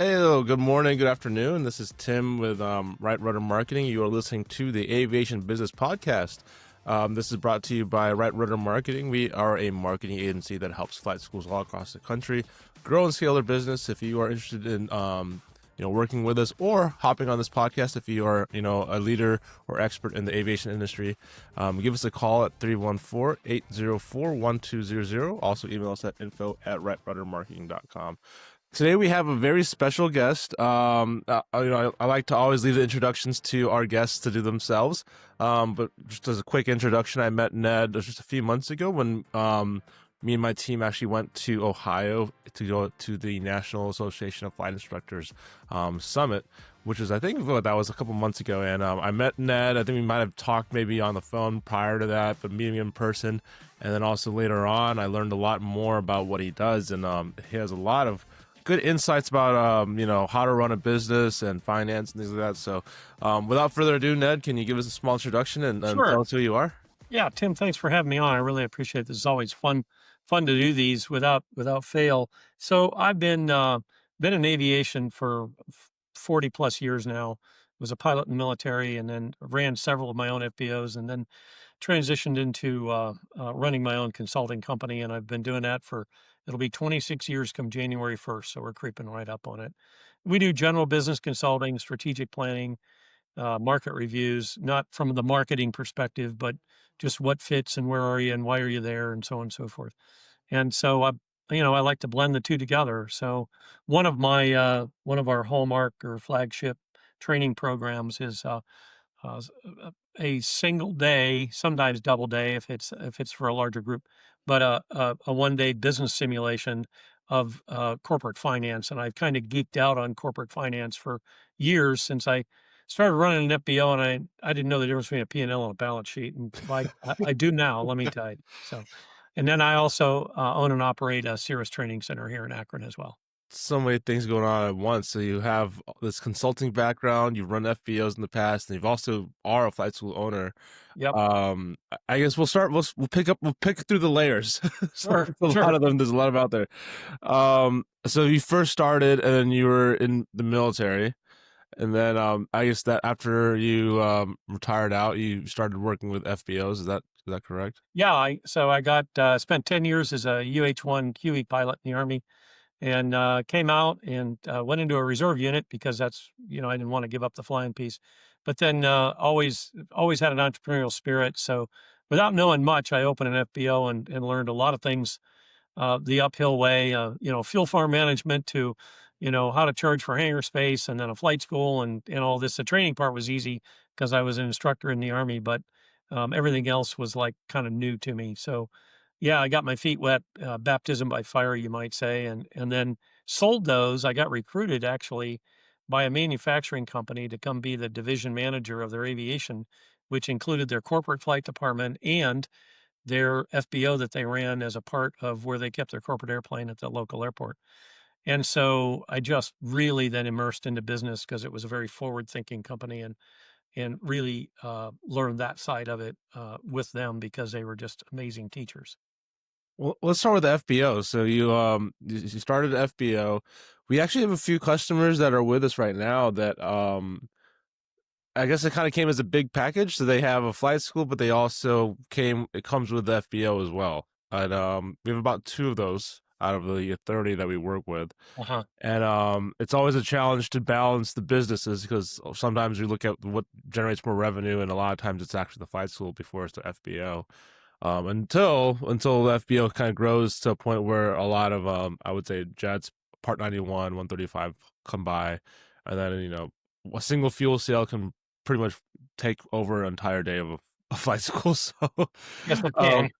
Hello, good morning, good afternoon. This is Tim with Right Rudder Marketing. You are listening to the Aviation Business Podcast. This is brought to you by Right Rudder Marketing. We are a marketing agency that helps flight schools all across the country grow and scale their business. If you are interested in working with us or hopping on this podcast, if you are a leader or expert in the aviation industry, give us a call at 314-804-1200. Also email us at info@rightruddermarketing.com. Today we have a very special guest. I like to always leave the introductions to our guests to do themselves. But just as a quick introduction, I met Ned just a few months ago when me and my team actually went to Ohio to go to the National Association of Flight Instructors Summit, which is, I think, that was a couple months ago. And I met Ned. I think we might have talked maybe on the phone prior to that, but meeting him in person. And then also later on, I learned a lot more about what he does. And he has a lot of good insights about how to run a business and finance and things like that. So without further ado, Ned, can you give us a small introduction and Sure. tell us who you are? Yeah, Tim, thanks for having me on. I really appreciate this. It's always fun to do these without fail. So I've been in aviation for 40 plus years now. Was a pilot in the military, and then ran several of my own FBOs, and then transitioned into running my own consulting company. And I've been doing that it'll be 26 years come January 1st. So we're creeping right up on it. We do general business consulting, strategic planning, market reviews, not from the marketing perspective, but just what fits and where are you and why are you there and so on and so forth. And so I like to blend the two together. So one of our hallmark or flagship training programs is a single day, sometimes double day if it's for a larger group, but a 1 day business simulation of corporate finance. And I've kind of geeked out on corporate finance for years since I started running an FBO, and I didn't know the difference between a P&L and a balance sheet. And I do now, let me tell you. So, and then I also own and operate a Cirrus training center here in Akron as well. So many things going on at once. So you have this consulting background, you've run FBOs in the past, and you've also are a flight school owner. Yep. I guess we'll pick through the layers. Sure. A lot of them, there's a lot of out there. So you first started and then you were in the military. And then I guess that after you retired out, you started working with FBOs. Is that correct? Yeah. I spent 10 years as a UH-1 QE pilot in the Army, and came out and went into a reserve unit because that's, I didn't want to give up the flying piece. But then always had an entrepreneurial spirit. So without knowing much, I opened an FBO and learned a lot of things the uphill way, fuel farm management to, how to charge for hangar space, and then a flight school and all this. The training part was easy because I was an instructor in the Army, but everything else was like kind of new to me. So yeah, I got my feet wet, baptism by fire, you might say, and then sold those. I got recruited actually by a manufacturing company to come be the division manager of their aviation, which included their corporate flight department and their FBO that they ran as a part of where they kept their corporate airplane at the local airport. And so I just really then immersed into business because it was a very forward-thinking company, and really learned that side of it with them because they were just amazing teachers. Well, let's start with the FBO. So you started FBO. We actually have a few customers that are with us right now that I guess it kind of came as a big package. So they have a flight school, but they also it comes with the FBO as well. And we have about 2 of those out of the 30 that we work with. Uh-huh. And it's always a challenge to balance the businesses because sometimes we look at what generates more revenue, and a lot of times it's actually the flight school before it's the FBO. Until the FBO kind of grows to a point where a lot of I would say jets, Part 91, 135 come by, and then a single fuel cell can pretty much take over an entire day of a flight school. So Yes, it can.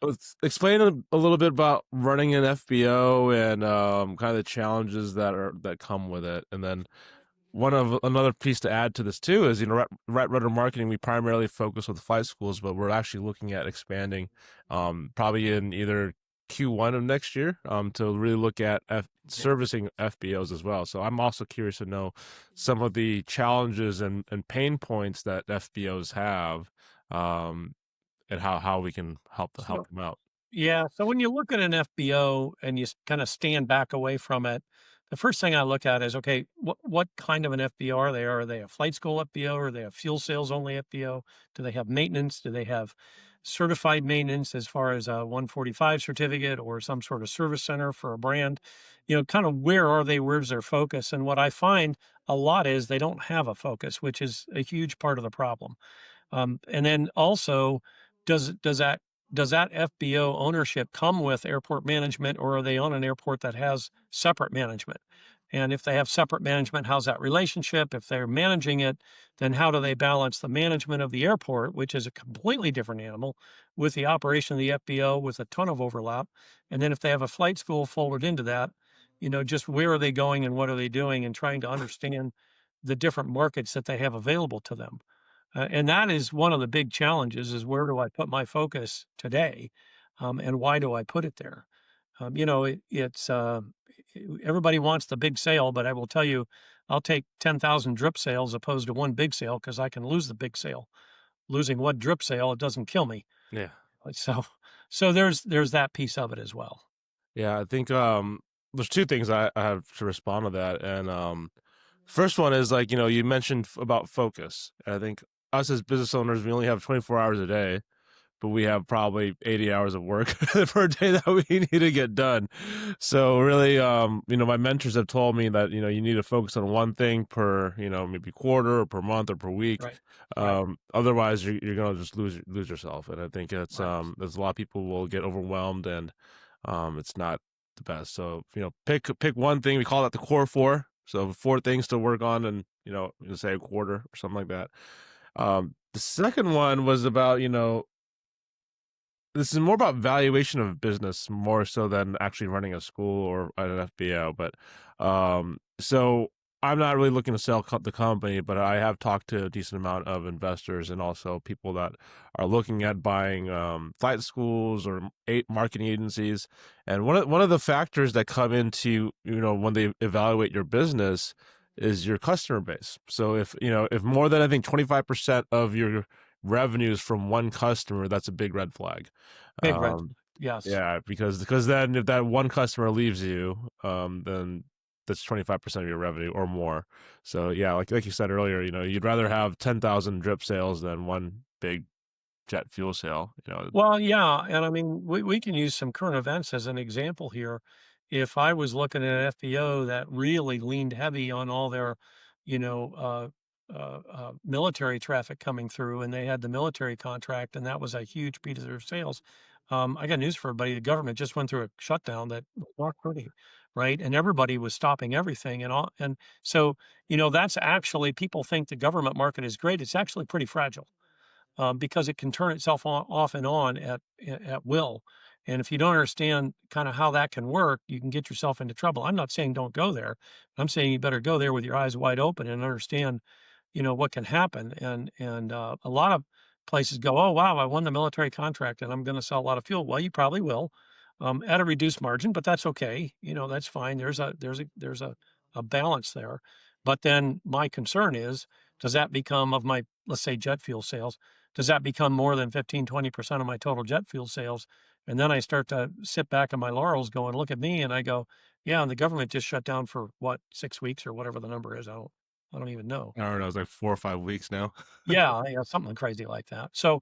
let's explain a little bit about running an FBO and kind of the challenges that come with it, and then another piece to add to this too is, Right Rudder Marketing, we primarily focus with flight schools, but we're actually looking at expanding probably in either Q1 of next year to really look at servicing FBOs as well. So I'm also curious to know some of the challenges and pain points that FBOs have and how we can help them out. Yeah. So when you look at an FBO and you kind of stand back away from it the first thing I look at is, okay, what kind of an FBO are they? Are they a flight school FBO? Are they a fuel sales only FBO? Do they have maintenance? Do they have certified maintenance as far as a 145 certificate or some sort of service center for a brand? Kind of where are they? Where's their focus? And what I find a lot is they don't have a focus, which is a huge part of the problem. And then also, does does that does that FBO ownership come with airport management, or are they on an airport that has separate management? And if they have separate management, how's that relationship? If they're managing it, then how do they balance the management of the airport, which is a completely different animal, with the operation of the FBO with a ton of overlap? And then if they have a flight school folded into that, just where are they going and what are they doing, and trying to understand the different markets that they have available to them. And that is one of the big challenges, is where do I put my focus today? And why do I put it there? Everybody wants the big sale, but I will tell you, I'll take 10,000 drip sales opposed to one big sale, because I can lose the big sale. Losing one drip sale, it doesn't kill me. Yeah. So, so there's that piece of it as well. Yeah, I think there's two things I have to respond to that. And first one is, like, you mentioned about focus. And I think us as business owners, we only have 24 hours a day, but we have probably 80 hours of work per day that we need to get done. So really, my mentors have told me that, you need to focus on one thing per, maybe quarter or per month or per week. Right. Right. Otherwise you're going to just lose yourself. And I think it's, Right. there's a lot of people will get overwhelmed, and it's not the best. So, pick one thing. We call that the core four. So 4 things to work on, and, say a quarter or something like that. The second one was about, this is more about valuation of business, more so than actually running a school or an FBO. But so I'm not really looking to sell the company, but I have talked to a decent amount of investors and also people that are looking at buying flight schools or marketing agencies. And one of the factors that come into, when they evaluate your business is your customer base. So if more than, I think, 25% of your revenues from one customer, that's a big red flag. Big red. Yes. Yeah, because then if that one customer leaves you, then that's 25% of your revenue or more. So yeah, like you said earlier, you'd rather have 10,000 drip sales than one big jet fuel sale. Well, yeah, and I mean, we can use some current events as an example here. If I was looking at an FBO that really leaned heavy on all their, military traffic coming through, and they had the military contract, and that was a huge piece of their sales. I got news for everybody: the government just went through a shutdown that was not pretty, right? And everybody was stopping everything, and so that's actually, people think the government market is great. It's actually pretty fragile, because it can turn itself off and on at will. And if you don't understand kind of how that can work, you can get yourself into trouble. I'm not saying don't go there. I'm saying you better go there with your eyes wide open and understand, what can happen. And a lot of places go, oh wow, I won the military contract and I'm going to sell a lot of fuel. Well, you probably will, at a reduced margin, but that's okay. That's fine. There's a balance there. But then my concern is, does that become, of my, let's say, jet fuel sales, does that become more than 15-20% of my total jet fuel sales? And then I start to sit back on my laurels going, look at me. And I go, yeah, and the government just shut down for what, 6 weeks or whatever the number is. I don't even know. I don't know, it's like 4 or 5 weeks now. Yeah, something crazy like that. So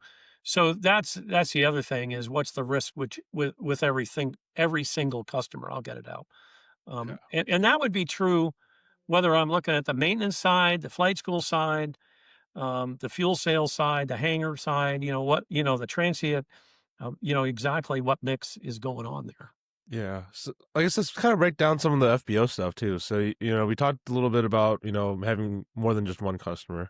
that's the other thing, is what's the risk, which with everything, every single customer, I'll get it out. Yeah. And that would be true whether I'm looking at the maintenance side, the flight school side, the fuel sales side, the hangar side, the transient, exactly what mix is going on there. Yeah. So I guess let's kind of break down some of the FBO stuff too. So, we talked a little bit about, having more than just one customer.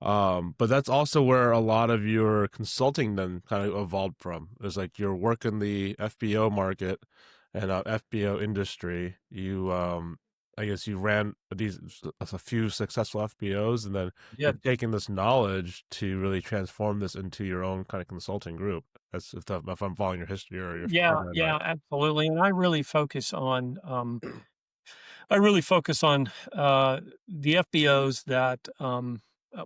But that's also where a lot of your consulting then kind of evolved from. It's like you're working the FBO market and FBO industry. I guess you ran a few successful FBOs, and then Yeah. you've taken this knowledge to really transform this into your own kind of consulting group. That's if I'm following your history or your Yeah, timeline yeah, right. absolutely. And I really focus on the FBOs that, well,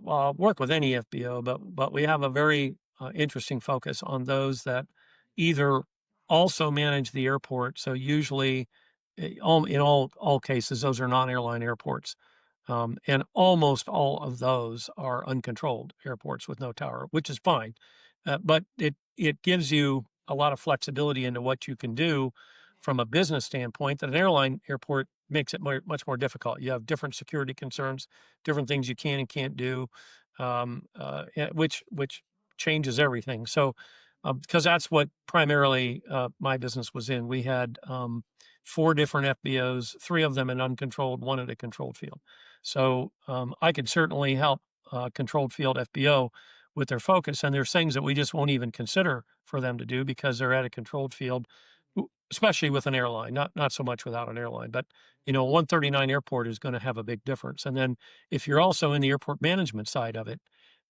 I'll work with any FBO, but we have a very interesting focus on those that either also manage the airport. So usually in all cases, those are non-airline airports. And almost all of those are uncontrolled airports with no tower, which is fine. But it gives you a lot of flexibility into what you can do from a business standpoint that an airline airport makes it much more difficult. You have different security concerns, different things you can and can't do, which changes everything. So, because that's what primarily my business was in. We had 4 different FBOs, 3 of them in uncontrolled, one at a controlled field. So I could certainly help controlled field FBO with their focus. And there's things that we just won't even consider for them to do because they're at a controlled field, especially with an airline, not so much without an airline. But 139 airport is going to have a big difference. And then if you're also in the airport management side of it,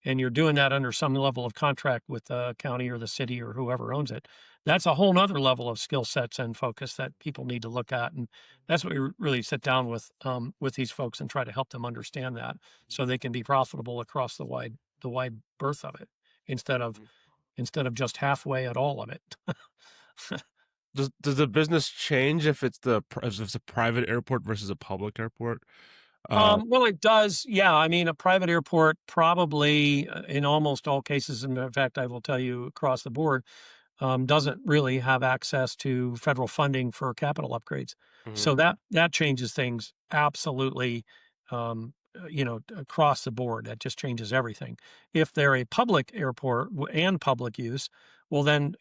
and you're doing that under some level of contract with the county or the city or whoever owns it, that's a whole nother level of skill sets and focus that people need to look at. And that's what we really sit down with these folks and try to help them understand that so they can be profitable across the wide berth of it instead of Mhm. just halfway at all of it. Does the business change if it's if it's a private airport versus a public airport? Well, it does. Yeah. I mean, a private airport probably in almost all cases, and in fact, I will tell you across the board, doesn't really have access to federal funding for capital upgrades. Mhm. So that changes things absolutely, across the board. That just changes everything. If they're a public airport and public use, well, then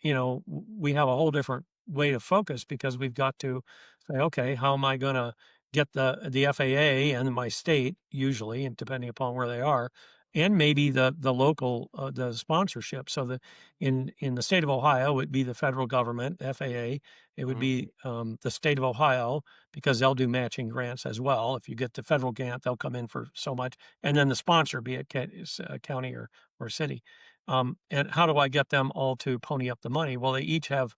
we have a whole different way to focus because we've got to say, okay, how am I going to get the FAA and my state usually, and depending upon where they are, and maybe the local the sponsorship. So in the state of Ohio, it would be the federal government, FAA. It would Mhm. be the state of Ohio because they'll do matching grants as well. If you get the federal grant, they'll come in for so much, and then the sponsor, be it county or city. And how do I get them all to pony up the money? Well, they each have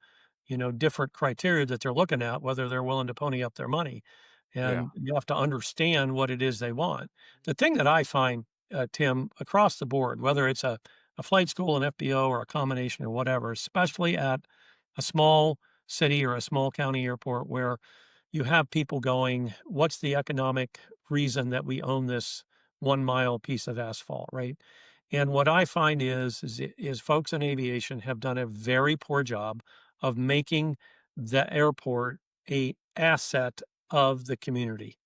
different criteria that they're looking at, whether they're willing to pony up their money, Yeah. and you have to understand what it is they want. The thing that I find, Tim, across the board, whether it's a flight school, an FBO, or a combination or whatever, especially at a small city or a small county airport where you have people going, what's the economic reason that we own this 1 mile piece of asphalt, right? And what I find is folks in aviation have done a very poor job of making the airport a asset of the community.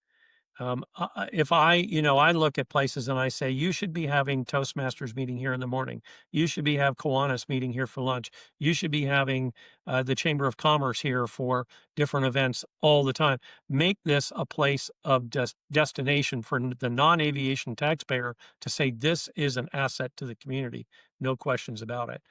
If I look at places and I say, you should be having Toastmasters meeting here in the morning. You should be have Kiwanis meeting here for lunch. You should be having the Chamber of Commerce here for different events all the time. Make this a place of destination for the non-aviation taxpayer to say this is an asset to the community. No questions about it.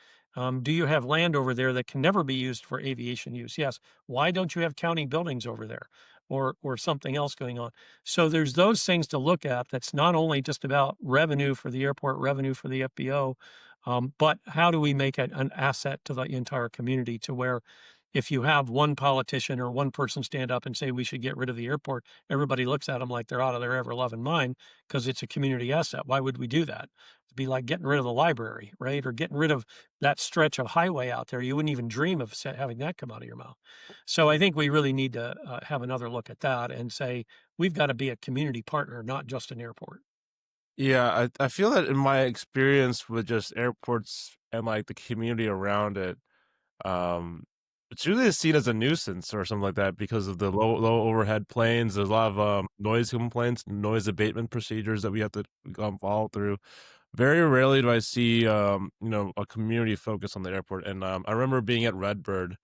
Do you have land over there that can never be used for aviation use? Yes. Why don't you have county buildings over there or something else going on? So there's those things to look at. That's not only just about revenue for the airport, revenue for the FBO, but how do we make it an asset to the entire community to where if you have one politician or one person stand up and say we should get rid of the airport, everybody looks at them like they're out of their ever loving mind because it's a community asset. Why would we do that? It'd be like getting rid of the library, right? Or getting rid of that stretch of highway out there. You wouldn't even dream of having that come out of your mouth. So I think we really need to have another look at that and say, we've got to be a community partner, not just an airport. Yeah, I feel that in my experience with just airports and like the community around it, um, it's really seen as a nuisance or something like that because of the low overhead planes. There's a lot of noise complaints, noise abatement procedures that we have to follow through. Very rarely do I see a community focus on the airport. And I remember being at Redbird.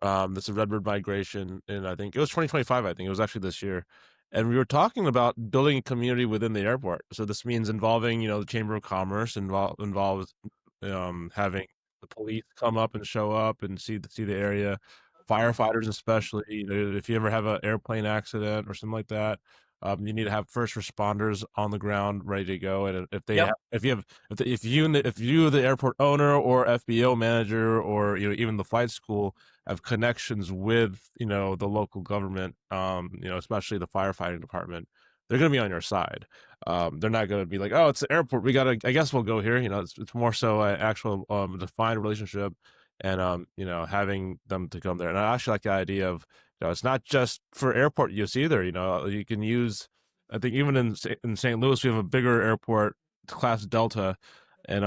This is Redbird migration, and I think it was 2025. I think it was actually this year, and we were talking about building a community within the airport. So this means involving, the Chamber of Commerce, involves having the police come up and show up and see the area, firefighters especially. If you ever have an airplane accident or something like that, you need to have first responders on the ground ready to go. And if they Yep. have, if you the airport owner or FBO manager or even the flight school have connections with the local government, especially the firefighting department, they're going to be on your side. They're not going to be like, oh, it's the airport, I guess we'll go here. It's more so an actual defined relationship, and having them to come there. And I actually like the idea of it's not just for airport use either. You can use, I think even in St. Louis, we have a bigger airport, class Delta, and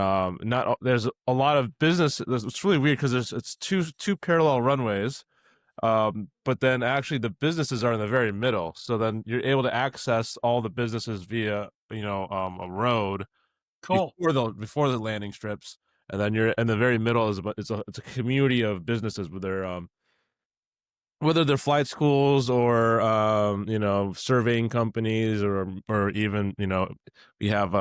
not there's a lot of business. It's really weird because it's two parallel runways, but then actually the businesses are in the very middle. So then you're able to access all the businesses via a road Cool. before the landing strips, and then you're in the very middle is it's a community of businesses with their whether they're flight schools or surveying companies or even we have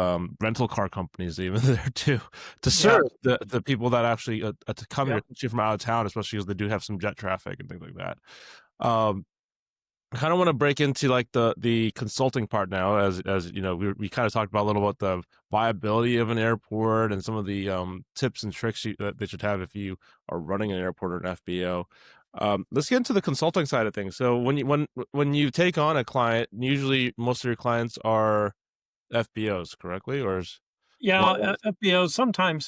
rental car companies even there too to Yeah. serve the people that actually to come Yeah. here from out of town, especially because they do have some jet traffic and things like that. I kind of want to break into like the consulting part now, as we kind of talked about a little about the viability of an airport and some of the tips and tricks that they should have if you are running an airport or an FBO. Let's get into the consulting side of things. So when you take on a client, usually most of your clients are FBOs, correctly, or Yeah, well, FBOs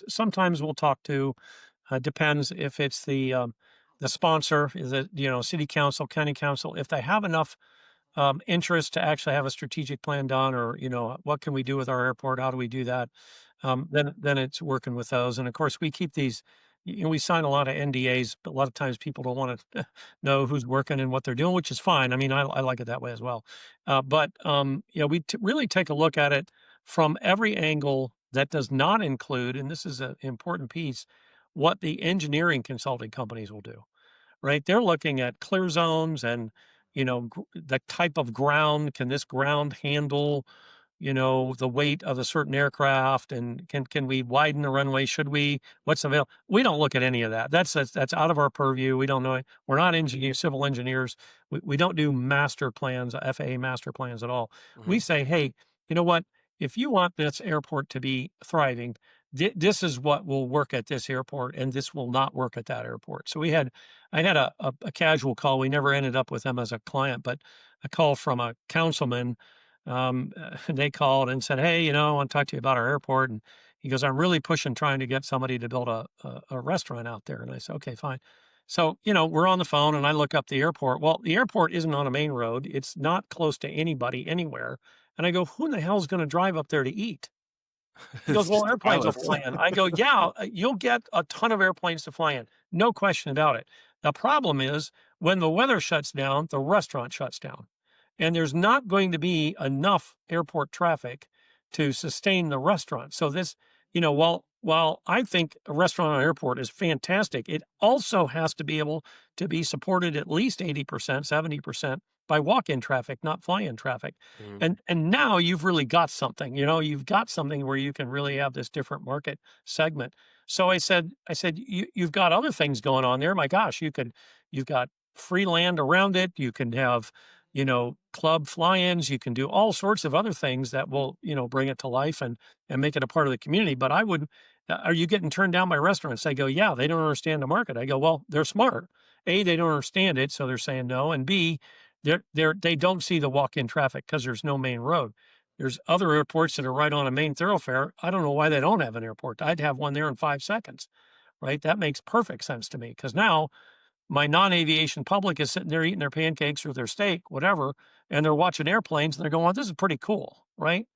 sometimes we'll talk to. Depends if it's the sponsor, is it city council, county council. If they have enough interest to actually have a strategic plan done, or what can we do with our airport? How do we do that? Then it's working with those. And of course, we keep these. We sign a lot of NDAs, but a lot of times people don't want to know who's working and what they're doing, which is fine. I mean, I like it that way as well. But we really take a look at it from every angle. That does not include, and this is an important piece, what the engineering consulting companies will do, right? They're looking at clear zones and, the type of ground. Can this ground handle, the weight of a certain aircraft? And can we widen the runway? Should we? What's available? We don't look at any of that. That's out of our purview. We don't know it. We're not civil engineers. We don't do master plans, FAA master plans at all. We Mhm. say, hey, you know what? If you want this airport to be thriving, this is what will work at this airport, and this will not work at that airport. So I had a casual call. We never ended up with them as a client, but a call from a councilman. They called and said, "Hey, I want to talk to you about our airport." And he goes, "I'm really pushing, trying to get somebody to build a restaurant out there." And I said, "Okay, fine." So, we're on the phone and I look up the airport. Well, the airport isn't on a main road. It's not close to anybody anywhere. And I go, "Who in the hell is going to drive up there to eat?" He goes, It's "Well, just airplanes will pilots. fly in." I go, "Yeah, you'll get a ton of airplanes to fly in. No question about it. The problem is when the weather shuts down, the restaurant shuts down. And there's not going to be enough airport traffic to sustain the restaurant. So this, while I think a restaurant on an airport is fantastic, it also has to be able to be supported at least 80%, 70% by walk-in traffic, not fly-in traffic. Mhm. And now you've really got something, you've got something where you can really have this different market segment. So I said, you've got other things going on there. My gosh, you've got free land around it. You can have, club fly-ins. You can do all sorts of other things that will, bring it to life and make it a part of the community. But I would, are you getting turned down by restaurants? They go, yeah, they don't understand the market. I go, well, they're smart. A, they don't understand it, so they're saying no. And B, they don't see the walk-in traffic because there's no main road. There's other airports that are right on a main thoroughfare. I don't know why they don't have an airport. I'd have one there in 5 seconds, right? That makes perfect sense to me because now my non-aviation public is sitting there eating their pancakes or their steak, whatever, and they're watching airplanes and they're going, "This is pretty cool," right?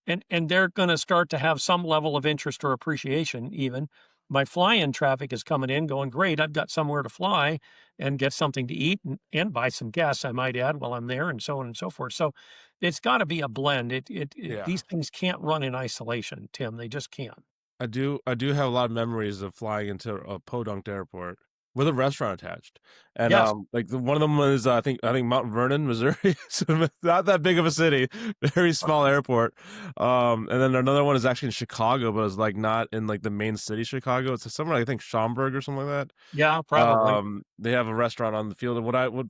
And they're going to start to have some level of interest or appreciation even. My fly-in traffic is coming in going, "Great, I've got somewhere to fly and get something to eat and buy some gas, I might add, while I'm there," and so on and so forth. So it's got to be a blend. Yeah. These things can't run in isolation, Tim. They just can't. I do have a lot of memories of flying into a podunk airport with a restaurant attached, and Yes. like one of them was I think Mount Vernon, Missouri. So not that big of a city, very small airport. And then another one is actually in Chicago, but it's like not in like the main city Chicago. It's somewhere I think Schaumburg or something like Yeah, that. probably. They have a restaurant on the field, and what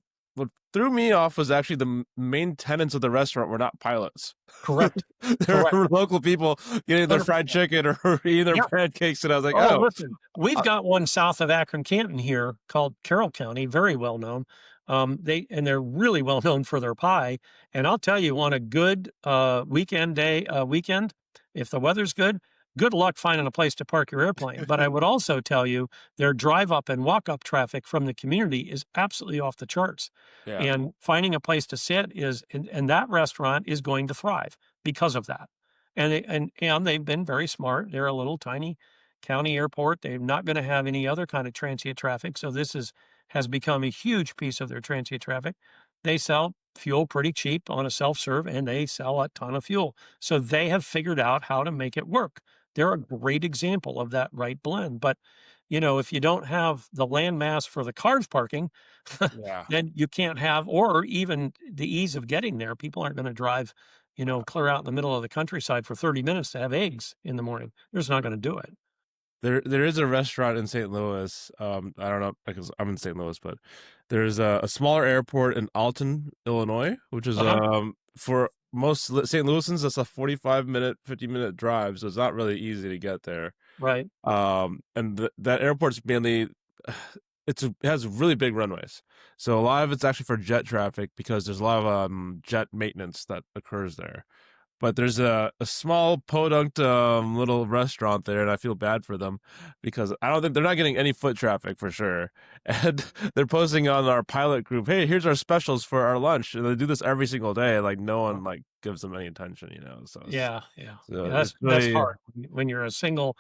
threw me off was actually the main tenants of the restaurant were not pilots. Correct. There Correct. were local people getting their fried 100%. chicken or eating their Yeah. pancakes, and I was like, Oh, "Oh, listen, we've uh, got one south of Akron Canton here called Carroll County, very well known. They're really well known for their pie. And I'll tell you, on a good weekend, if the weather's good, good luck finding a place to park your airplane. But I would also tell you their drive up and walk up traffic from the community is absolutely off the charts. Yeah. And finding a place to sit is, and that restaurant is going to thrive because of that. And they've been very smart. They're a little tiny county airport. They're not going to have any other kind of transient traffic. So this has become a huge piece of their transient traffic. They sell fuel pretty cheap on a self-serve, and they sell a ton of fuel. So they have figured out how to make it work. They're a great example of that right blend. But, if you don't have the land mass for the cars parking, Yeah. then you can't have, or even the ease of getting there. People aren't going to drive, clear out in the middle of the countryside for 30 minutes to have eggs in the morning. They're just not going to do it. There is a restaurant in St. Louis. I don't know because I'm in St. Louis, but there's a smaller airport in Alton, Illinois, which is Uh-huh. for most St. Louisans, that's a 45-minute, 50-minute drive, so it's not really easy to get there. Right. And that airport's mainly it has really big runways, so a lot of it's actually for jet traffic because there's a lot of jet maintenance that occurs there. But there's a small podunk little restaurant there, and I feel bad for them because I don't think they're not getting any foot traffic for sure. And they're posting on our pilot group, "Hey, here's our specials for our lunch," and they do this every single day. Like no one gives them any attention, So Yeah, yeah, so yeah. it's That's really hard when you're a single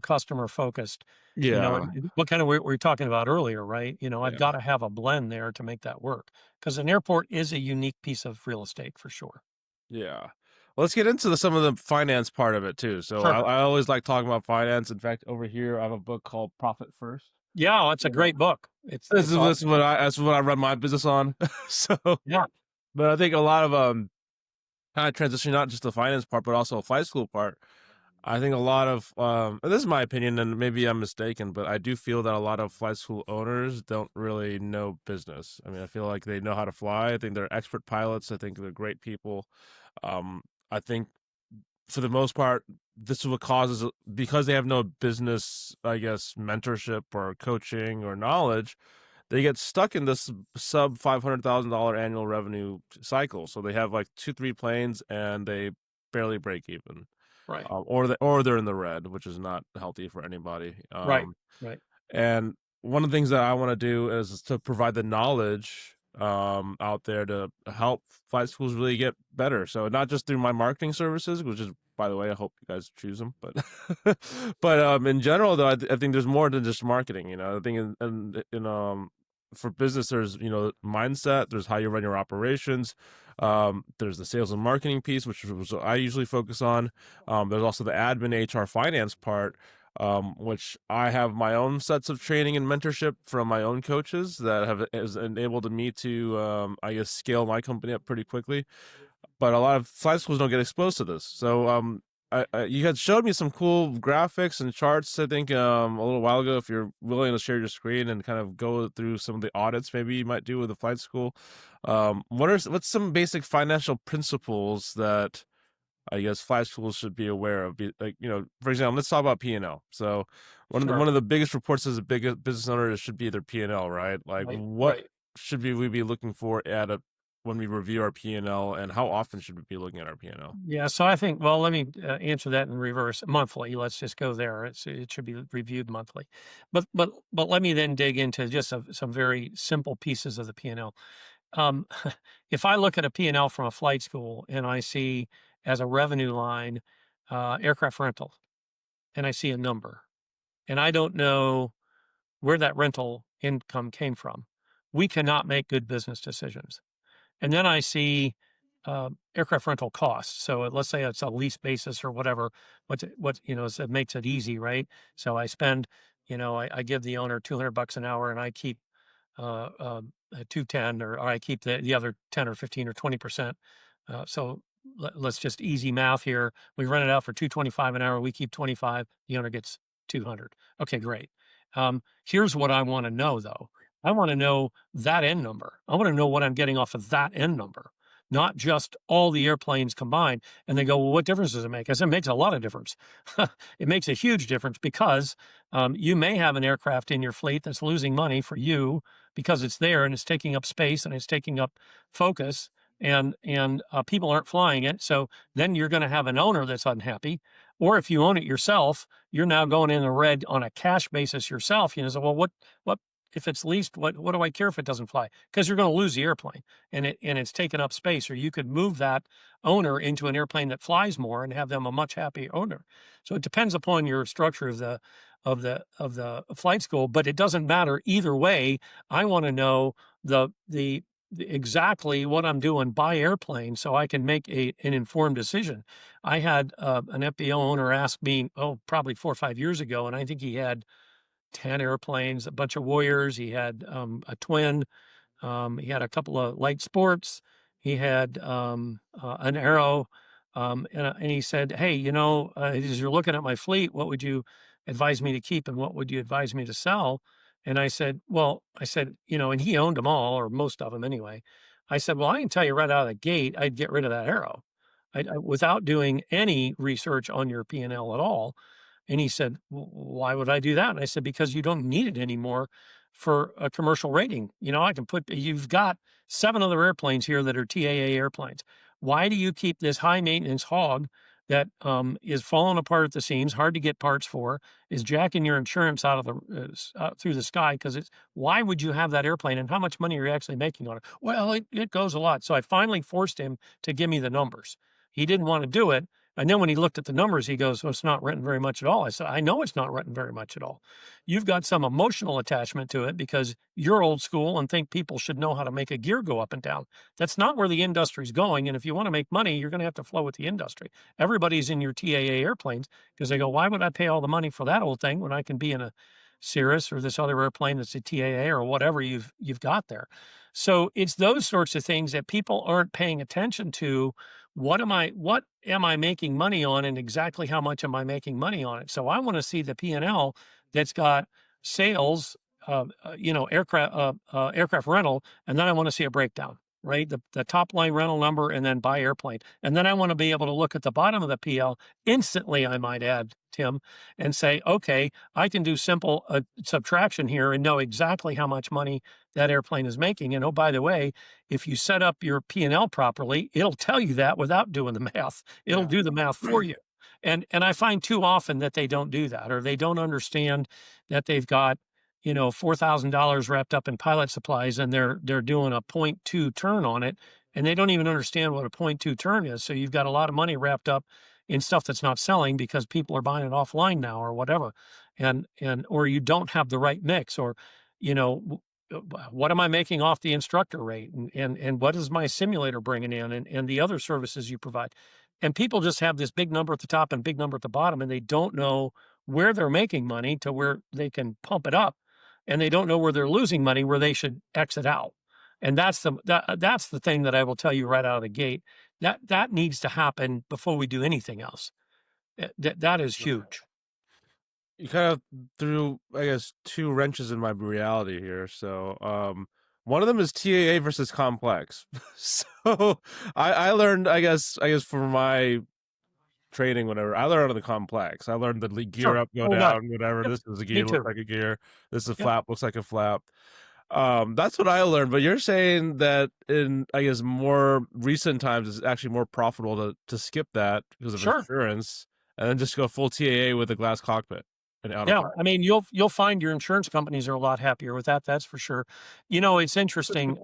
customer focused. yeah, What kind of we were talking about earlier, right? I've yeah, got to have a blend there to make that work because an airport is a unique piece of real estate for sure. yeah. Well, let's get into some of the finance part of it too. So Sure. I always like talking about finance. In fact, over here I have a book called Profit First. Yeah, it's a great book. This It's is awesome. that's what I run my business on. So, Yeah, but I think a lot of kind of transition not just the finance part, but also a flight school part. I think a lot of and this is my opinion, and maybe I'm mistaken, but I do feel that a lot of flight school owners don't really know business. I mean, I feel like they know how to fly. I think they're expert pilots. I think they're great people. Um, I think for the most part, this is what causes because they have no business, I guess, mentorship or coaching or knowledge. They get stuck in this sub $500,000 annual revenue cycle. So they have like 2-3 planes and they barely break even, right, or they're in the red, which is not healthy for anybody. right, right. And one of the things that I want to do is to provide the knowledge out there to help flight schools really get better. So not just through my marketing services, which is, by the way, I hope you guys choose them, but but in general though, I think there's more than just marketing. I think for business there's mindset, there's how you run your operations, there's the sales and marketing piece, which I usually focus on. There's also the admin, HR, finance part, which I have my own sets of training and mentorship from my own coaches that has enabled me to, I guess, scale my company up pretty quickly. But a lot of flight schools don't get exposed to this. So, you had showed me some cool graphics and charts, I think, a little while ago. If you're willing to share your screen and kind of go through some of the audits, maybe you might do with a flight school. What's some basic financial principles that I guess flight schools should be aware of? For example, let's talk about P&L. So Sure. one of the biggest reports as a big business owner should be their P&L, right? Like Right, what right. should we be looking for when we review our P&L, and how often should we be looking at our P&L? Yeah, so I think, well, let me answer that in reverse. Monthly, let's just go there. It should be reviewed monthly, but let me then dig into just some very simple pieces of the P&L. Um, if I look at a P&L from a flight school and I see as a revenue line aircraft rental, and I see a number, and I don't know where that rental income came from, we cannot make good business decisions. And then I see aircraft rental costs. So let's say it's a lease basis or whatever. So it makes it easy, right? So I spend, I give the owner $200 an hour, and I keep 210, or I keep the other 10 or 15 or 20%. So let's just easy math here. We rent it out for 225 an hour. We keep 25. The owner gets 200. Okay, great. Here's what I want to know though. I want to know that end number. I want to know what I'm getting off of that end number, not just all the airplanes combined. And they go, well, what difference does it make? I said, it makes a lot of difference. It makes a huge difference because you may have an aircraft in your fleet that's losing money for you because it's there and it's taking up space and it's taking up focus. and people aren't flying it. So then you're going to have an owner that's unhappy. Or if you own it yourself, you're now going in the red on a cash basis yourself. You know, so well, what if it's leased? What do I care if it doesn't fly? Because you're going to lose the airplane, and it's taking up space. Or you could move that owner into an airplane that flies more and have them a much happier owner. So it depends upon your structure of the flight school, but it doesn't matter either way. I want to know the exactly what I'm doing by airplane so I can make an informed decision. I had an FBO owner ask me, probably 4 or 5 years ago, and I think he had 10 airplanes, a bunch of Warriors. He had a twin. He had a couple of light sports. He had an Arrow. And he said, hey, as you're looking at my fleet, what would you advise me to keep and what would you advise me to sell? And I said, and he owned them all or most of them anyway. I said, well, I can tell you right out of the gate, I'd get rid of that Arrow without doing any research on your P&L at all. And he said, why would I do that? And I said, because you don't need it anymore for a commercial rating. You've got 7 other airplanes here that are TAA airplanes. Why do you keep this high maintenance hog that is falling apart at the seams, hard to get parts for, is jacking your insurance out of through the sky? Because why would you have that airplane and how much money are you actually making on it? Well, it goes a lot. So I finally forced him to give me the numbers. He didn't want to do it. And then when he looked at the numbers, he goes, well, it's not renting very much at all. I said, I know it's not renting very much at all. You've got some emotional attachment to it because you're old school and think people should know how to make a gear go up and down. That's not where the industry's going. And if you want to make money, you're going to have to flow with the industry. Everybody's in your TAA airplanes because they go, why would I pay all the money for that old thing when I can be in a Cirrus or this other airplane that's a TAA or whatever you've got there? So it's those sorts of things that people aren't paying attention to. What am I making money on and exactly how much am I making money on it? So I want to see the P&L that's got sales, aircraft rental, and then I want to see a breakdown, right? The top line rental number and then by airplane. And then I want to be able to look at the bottom of the PL instantly, I might add, Tim, and say, okay, I can do simple subtraction here and know exactly how much money that airplane is making. And oh, by the way, if you set up your P&L properly, it'll tell you that without doing the math. It'll do the math for you. And I find too often that they don't do that, or they don't understand that they've got, $4,000 wrapped up in pilot supplies and they're doing a 0.2 turn on it. And they don't even understand what a 0.2 turn is. So you've got a lot of money wrapped up in stuff that's not selling because people are buying it offline now or whatever. Or you don't have the right mix, or, what am I making off the instructor rate? And what is my simulator bringing in and the other services you provide? And people just have this big number at the top and big number at the bottom, and they don't know where they're making money to where they can pump it up. And they don't know where they're losing money, where they should exit out. And that's the thing that I will tell you right out of the gate. That needs to happen before we do anything else. That is huge. You kind of threw, I guess, 2 wrenches in my reality here. So, one of them is TAA versus complex. So, I learned, I guess, for my training, whatever, I learned on the complex. I learned the gear up, go down, whatever. Yep. This is a gear, looks like a gear. This is a flap, looks like a flap. That's what I learned. But you're saying that in, I guess, more recent times, it's actually more profitable to skip that because of insurance and then just go full TAA with a glass cockpit. I mean, you'll find your insurance companies are a lot happier with that. That's for sure. It's interesting.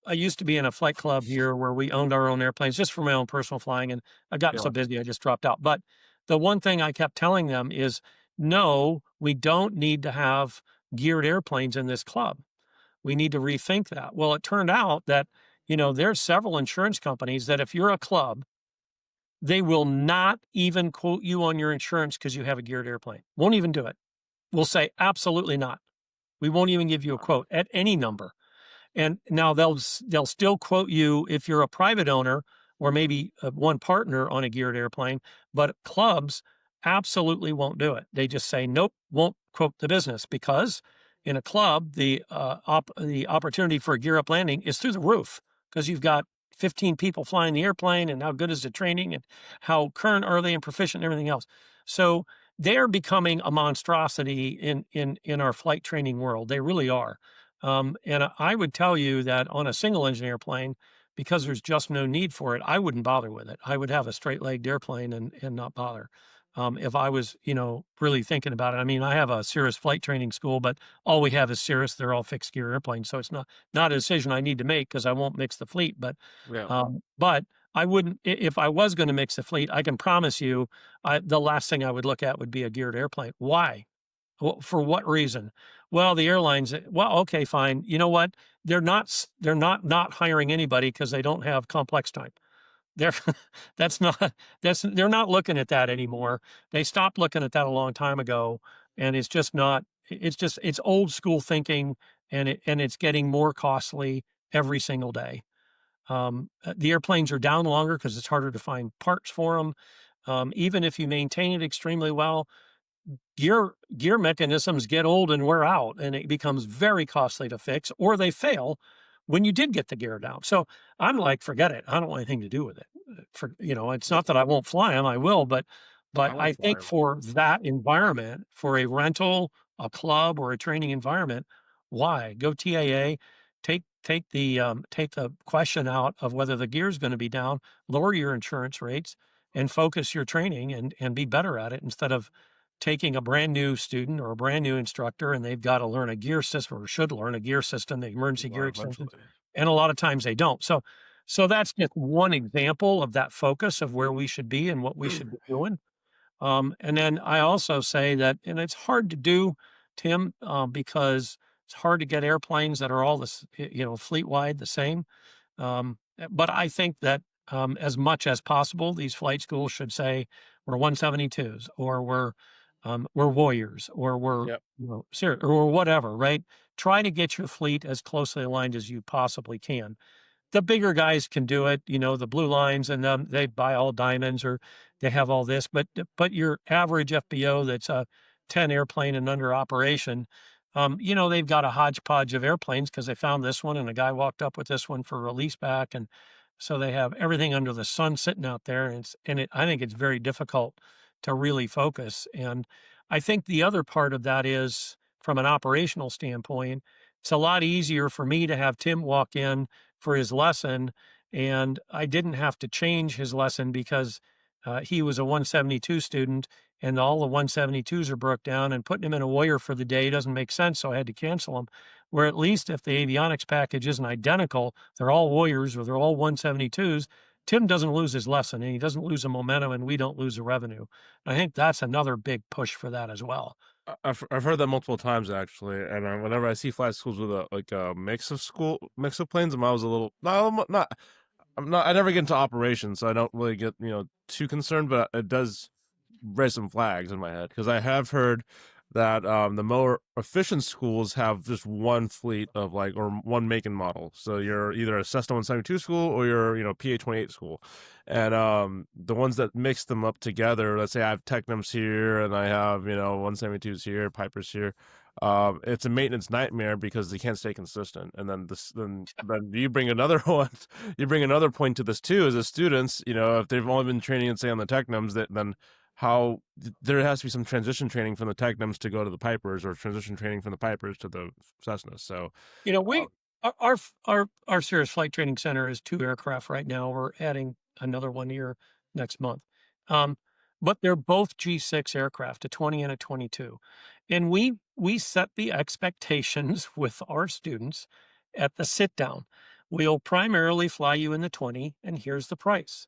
I used to be in a flight club here where we owned our own airplanes just for my own personal flying, and I got so busy I just dropped out. But the one thing I kept telling them is, no, we don't need to have geared airplanes in this club. We need to rethink that. Well, it turned out that there's several insurance companies that if you're a club, they will not even quote you on your insurance because you have a geared airplane. Won't even do it. We'll say, absolutely not. We won't even give you a quote at any number. And now they'll still quote you if you're a private owner or maybe one partner on a geared airplane, but clubs absolutely won't do it. They just say, nope, won't quote the business, because in a club, the opportunity for a gear up landing is through the roof because you've got 15 people flying the airplane, and how good is the training and how current are they and proficient and everything else. So they're becoming a monstrosity in our flight training world. They really are. And I would tell you that on a single engine airplane, because there's just no need for it, I wouldn't bother with it. I would have a straight legged airplane and not bother. If I was, really thinking about it. I mean, I have a Cirrus flight training school, but all we have is Cirrus. They're all fixed gear airplanes, so it's not a decision I need to make because I won't mix the fleet. Yeah. But I wouldn't if I was going to mix the fleet. I can promise you, the last thing I would look at would be a geared airplane. Why? Well, for what reason? Well, the airlines, well, okay, fine. You know what? They're not hiring anybody because they don't have complex time. They're that's not they're not looking at that anymore. They stopped looking at that a long time ago, and it's just not. It's old school thinking, and it's getting more costly every single day. The airplanes are down longer because it's harder to find parts for them. Even if you maintain it extremely well, gear mechanisms get old and wear out, and it becomes very costly to fix, or they fail when you did get the gear down. So I'm like, forget it. I don't want anything to do with it. It's not that I won't fly them, I will, but I I like think flying. for that environment, for a rental, a club, or a training environment, why go TAA? Take the question out of whether the gear is going to be down, lower your insurance rates, and focus your training and be better at it instead of taking a brand new student or a brand new instructor and they've got to learn a gear system or should learn a gear system, the emergency gear Well, extensions. eventually. And a lot of times they don't. So that's just one example of that focus of where we should be and what we should be doing. And then I also say that, and it's hard to do, Tim, because it's hard to get airplanes that are all this, fleet wide the same. But I think that as much as possible, these flight schools should say we're 172s or we're Warriors or we're Yep. Cirrus or whatever, right? Try to get your fleet as closely aligned as you possibly can. The bigger guys can do it, the blue lines, and they buy all diamonds or they have all this. But your average FBO that's a 10 airplane and under operation, they've got a hodgepodge of airplanes because they found this one and a guy walked up with this one for a lease back, and so they have everything under the sun sitting out there, I think it's very difficult to really focus. And I think the other part of that is from an operational standpoint, it's a lot easier for me to have Tim walk in for his lesson, and I didn't have to change his lesson because he was a 172 student, and all the 172s are broke down, and putting him in a Warrior for the day doesn't make sense, so I had to cancel him. Where at least if the avionics package isn't identical, they're all Warriors or they're all 172s, Tim doesn't lose his lesson, and he doesn't lose the momentum, and we don't lose the revenue. I think that's another big push for that as well. I've heard that multiple times actually, and whenever I see flight schools with a mix of planes, I'm always a little I never get into operations, so I don't really get too concerned, but it does raise some flags in my head because I have heard that the more efficient schools have just one fleet of or one make and model. So you're either a Cessna 172 school or you're PA-28 school, and the ones that mix them up together. Let's say I have Technums here and I have 172s here, Pipers here. It's a maintenance nightmare because they can't stay consistent. And then you bring another one, you bring another point to this too, as the students, if they've only been training, say on the Technums, then how there has to be some transition training from the Technums to go to the Pipers, or transition training from the Pipers to the Cessnas. So, We our Cirrus Flight Training Center is 2 aircraft right now. We're adding another one here next month. Um, but they're both G6 aircraft, a 20 and a 22. And we set the expectations with our students at the sit down. We'll primarily fly you in the 20, and here's the price.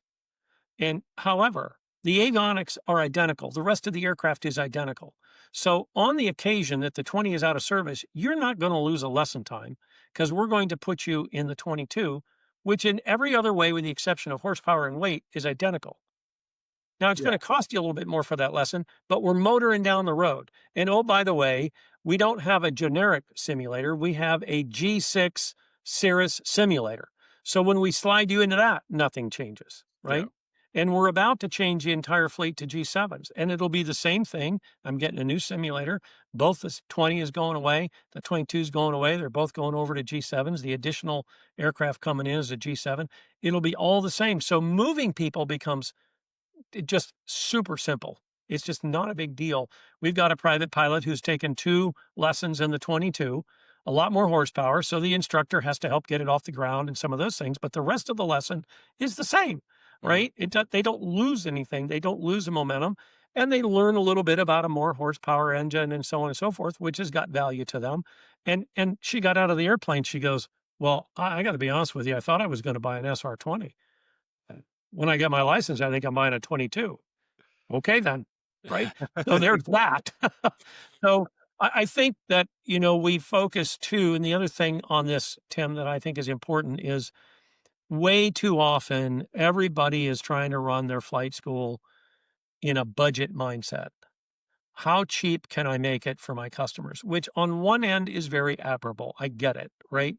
And however, the avionics are identical. The rest of the aircraft is identical. So on the occasion that the 20 is out of service, you're not going to lose a lesson time because we're going to put you in the 22, which in every other way, with the exception of horsepower and weight, is identical. Now, it's yeah, going to cost you a little bit more for that lesson, but we're motoring down the road. And oh, by the way, we don't have a generic simulator. We have a G6 Cirrus simulator. So when we slide you into that, nothing changes, yeah, right? And we're about to change the entire fleet to G7s, and it'll be the same thing. I'm getting a new simulator. Both the 20 is going away, the 22 is going away. They're both going over to G7s. The additional aircraft coming in is a G7. It'll be all the same. So moving people becomes just super simple. It's just not a big deal. We've got a private pilot who's taken 2 lessons in the 22. a lot more horsepower. So the instructor has to help get it off the ground and some of those things. But the rest of the lesson is the same, right? They don't lose anything. They don't lose the momentum. And they learn a little bit about a more horsepower engine and so on and so forth, which has got value to them. And she got out of the airplane. She goes, well, I got to be honest with you. I thought I was going to buy an SR20. When I get my license, I think I'm buying a 22. Okay, then, right? So there's that. So I think that, we focus too. And the other thing on this, Tim, that I think is important is way too often, everybody is trying to run their flight school in a budget mindset. How cheap can I make it for my customers? Which on one end is very admirable. I get it, right?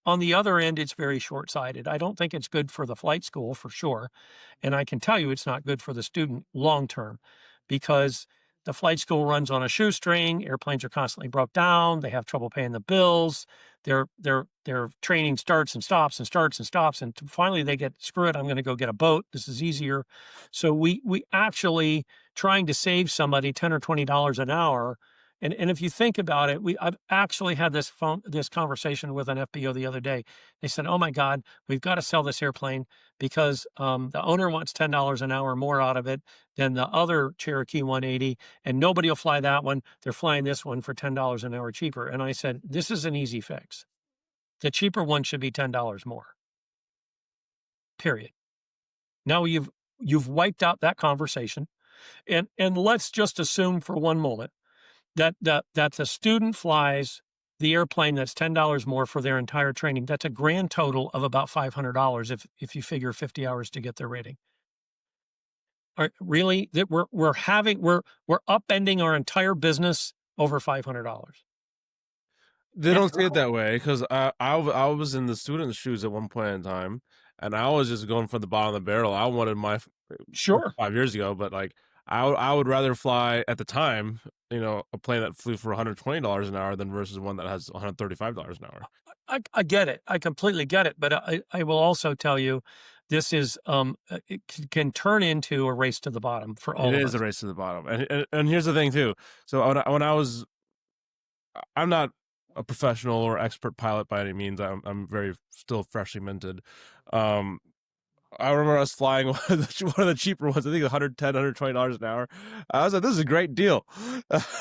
On the other end, it's very short-sighted. I don't think it's good for the flight school for sure. And I can tell you it's not good for the student long-term because the flight school runs on a shoestring. Airplanes are constantly broke down. They have trouble paying the bills. Their training starts and stops and starts and stops. And finally they get, screw it, I'm going to go get a boat. This is easier. So we actually trying to save somebody $10 or $20 an hour. And if you think about it, I've actually had this conversation with an FBO the other day. They said, "Oh my God, we've got to sell this airplane because the owner wants $10 an hour more out of it than the other Cherokee 180, and nobody will fly that one. They're flying this one for $10 an hour cheaper." And I said, "This is an easy fix. The cheaper one should be $10 more. Period." Now you've wiped out that conversation, and let's just assume for one moment that the student flies the airplane that's $10 more for their entire training. That's a grand total of about $500 if you figure 50 hours to get their rating. Really, that we're upending our entire business over $500. They don't see it that way because I was in the student's shoes at one point in time, and I was just going for the bottom of the barrel. I wanted my Sure. 5 years ago, but like I would rather fly at the time, a plane that flew for $120 an hour than versus one that has $135 an hour. I get it. I completely get it. But I will also tell you, this is it can turn into a race to the bottom for all of us. It is a race to the bottom, and here's the thing too. So when I'm not a professional or expert pilot by any means. I'm very still freshly minted. I remember us flying one of the cheaper ones. I think $110, $120 an hour. I was like, this is a great deal.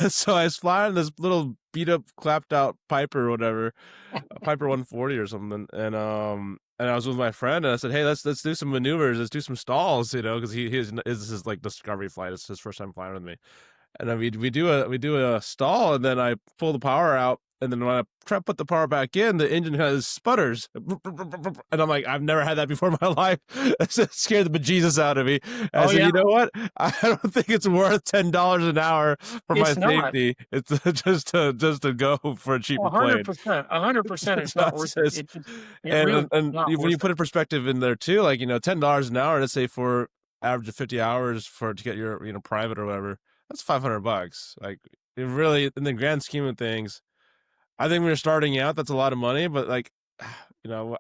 So I was flying this little beat up, clapped out Piper or whatever, a Piper 140 or something. And I was with my friend and I said, hey, let's do some maneuvers. Let's do some stalls, because this is like discovery flight. It's his first time flying with me. And then we do a stall, and then I pull the power out, and then when I try to put the power back in, the engine kind of sputters, and I'm like, I've never had that before in my life. It scared the bejesus out of me. And I said, you know what? I don't think it's worth $10 an hour for my safety. It's just to go for a cheaper plane. 100%. It's not worth it. And when you put a perspective in there too, like $10 an hour, let's say for average of 50 hours to get your private or whatever. That's $500. Like, it really, in the grand scheme of things, I think when you're starting out, that's a lot of money. But like,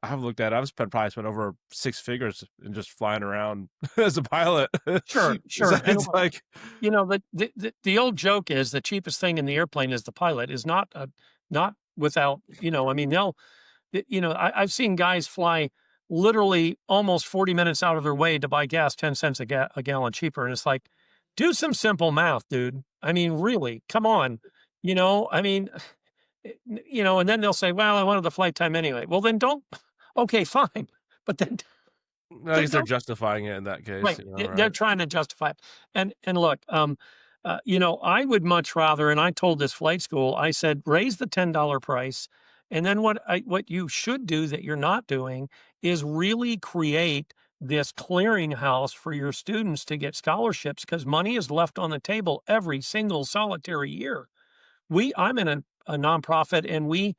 I've looked at it. I've probably spent over 6 figures in just flying around as a pilot. Sure. So it's like, the old joke is the cheapest thing in the airplane is the pilot. Is not without. I've seen guys fly literally almost 40 minutes out of their way to buy gas 10 cents a gallon cheaper, and it's like, do some simple math, dude. I mean, really, come on. And then they'll say, well, I wanted the flight time anyway. Well, then don't. Okay, fine. But then. I guess they're justifying it in that case. Right. They're trying to justify it. And look, I would much rather, and I told this flight school, I said, raise the $10 price. And then what you should do that you're not doing is really create this clearinghouse for your students to get scholarships, because money is left on the table every single solitary year. I'm in a nonprofit, and we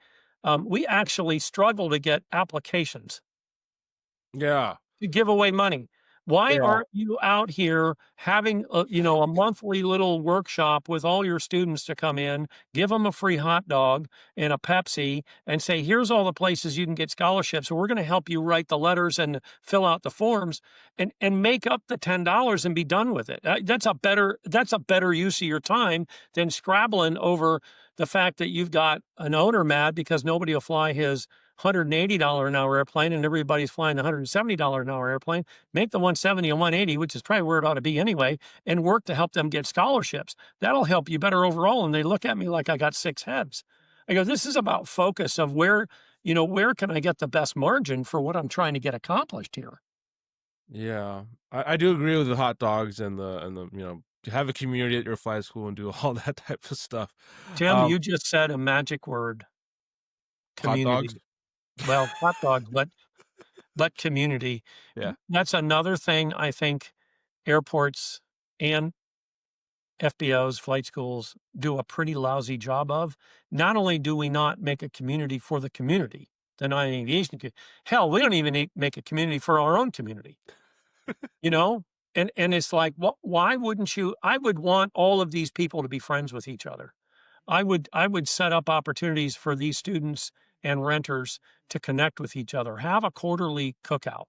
actually struggle to get applications. Yeah. To give away money. Why aren't you out here having a monthly little workshop with all your students to come in, give them a free hot dog and a Pepsi, and say, here's all the places you can get scholarships. So we're going to help you write the letters and fill out the forms, and make up the $10 and be done with it. That's a better use of your time than scrabbling over the fact that you've got an owner mad because nobody will fly his $180 an hour airplane and everybody's flying the $170 an hour airplane, make the 170 and 180, which is probably where it ought to be anyway, and work to help them get scholarships. That'll help you better overall. And they look at me like I got six heads. I go, this is about focus of where can I get the best margin for what I'm trying to get accomplished here? Yeah, I do agree with the hot dogs and the to have a community at your flight school and do all that type of stuff. Jim, Um, you just said a magic word, hot dogs. community. Well, hot dogs, but community. Yeah. That's another thing I think airports and FBOs, flight schools, do a pretty lousy job of. Not only do we not make a community for the community, the non-aviation hell, we don't even make a community for our own community, you know? And it's like, why wouldn't you? I would want all of these people to be friends with each other. I would set up opportunities for these students and renters to connect with each other. Have a quarterly cookout,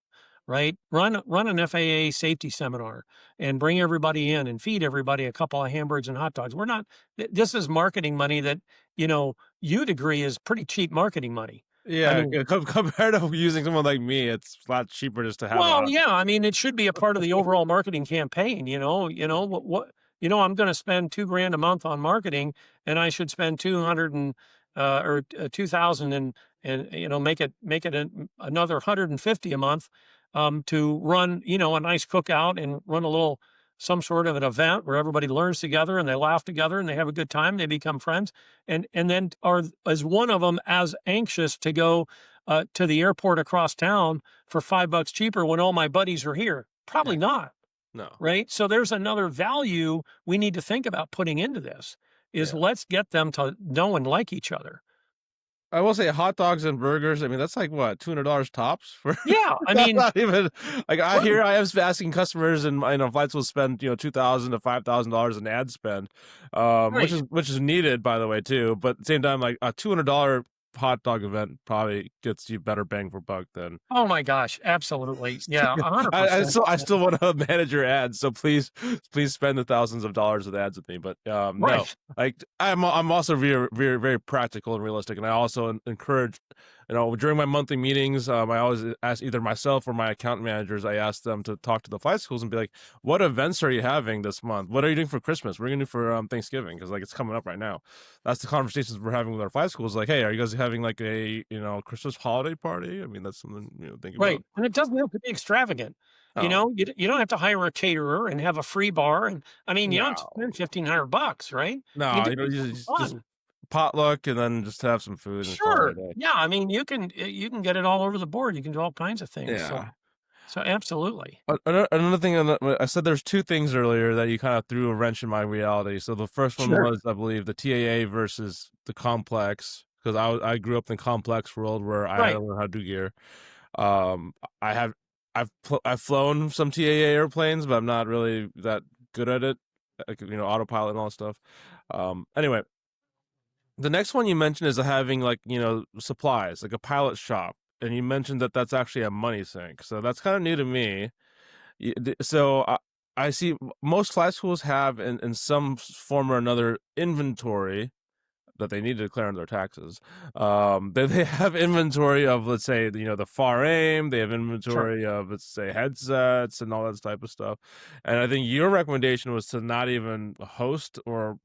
right? Run an FAA safety seminar and bring everybody in and feed everybody a couple of hamburgers and hot dogs. We're not. This is marketing money that you'd agree is pretty cheap marketing money. I Yeah, mean, compared to using someone like me, it's a lot cheaper just to have a well, hot. yeah, I mean, it should be a part of the overall marketing campaign, I'm going to spend 2 grand a month on marketing and I should spend 200 and, or 2000 and, make it another 150 a month, to run, a nice cookout and run some sort of an event where everybody learns together and they laugh together and they have a good time. They become friends and then is one of them as anxious to go, to the airport across town for $5 cheaper when all my buddies are here? Probably Heck, not, no. right? So there's another value we need to think about putting into this is Yeah. let's get them to know and like each other. I will say hot dogs and burgers. I mean, that's like what, $200 tops for. Yeah, I That's mean, not even like right, I am asking customers, and flights will spend $2,000 to $5,000 in ad spend, which right. is needed, by the way, too. But at the same time, like a $200 hot dog event probably gets you better bang for buck than. Oh my gosh, absolutely. Yeah, I 100%. still want to manage your ads, so please spend the thousands of dollars with ads with me. But no, Right. like I'm also very very very practical and realistic, and I also encourage, during my monthly meetings, I always ask either myself or my account managers. I ask them to talk to the flight schools and be like, "What events are you having this month? What are you doing for Christmas? What are you gonna do for Thanksgiving? Because like it's coming up right now." That's the conversations we're having with our flight schools. Like, hey, are you guys having like a Christmas holiday party? I mean, that's something think about. Right, and it doesn't have to be extravagant. Oh, You don't have to hire a caterer and have a free bar, and I mean, you don't have to no. spend $1,500, right? You No, do it for just fun. potluck and then just have some food and call it Sure. a day. Yeah, I mean, you can get it all over the board. You can do all kinds of things. So Yeah. so absolutely. Another thing, I said there's two things earlier that you kind of threw a wrench in my reality. So the first one Sure. was, I believe, the TAA versus the complex, because I grew up in the complex world where I had Right. to learn how to do gear. Um, I have I've flown some TAA airplanes, but I'm not really that good at it, like autopilot and all that stuff. Anyway, the next one you mentioned is having like supplies, like a pilot shop, and you mentioned that that's actually a money sink. So that's kind of new to me. So I see most flight schools have in some form or another inventory that they need to declare on their taxes. They have inventory of, let's say, the far aim. They have Sure. inventory of, let's say, headsets and all that type of stuff. And I think your recommendation was to not even host or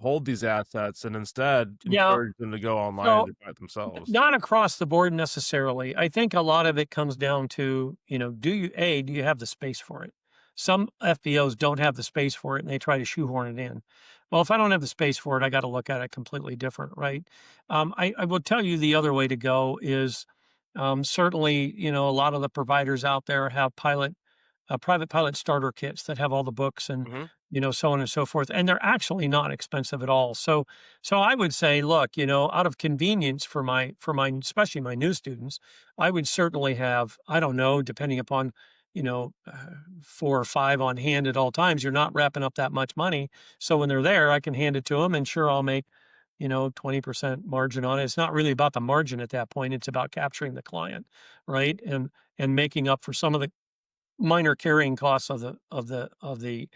hold these assets and instead Yeah. encourage them to go online So and buy it themselves. not across the board necessarily. I think a lot of it comes down to, do you have the space for it? Some FBOs don't have the space for it and they try to shoehorn it in. Well, if I don't have the space for it, I got to look at it completely different, right? I will tell you the other way to go is, certainly, a lot of the providers out there have private pilot starter kits that have all the books and Hmm. so on and so forth, and they're actually not expensive at all. So I would say, look, out of convenience for my especially my new students, I would certainly have, I don't know, depending upon, you know, uh, 4 or 5 on hand at all times. You're not wrapping up that much money, so when they're there, I can hand it to them, and sure, I'll make 20% margin on it. It's not really about the margin at that point. It's about capturing the client, right, and making up for some of the minor carrying costs of the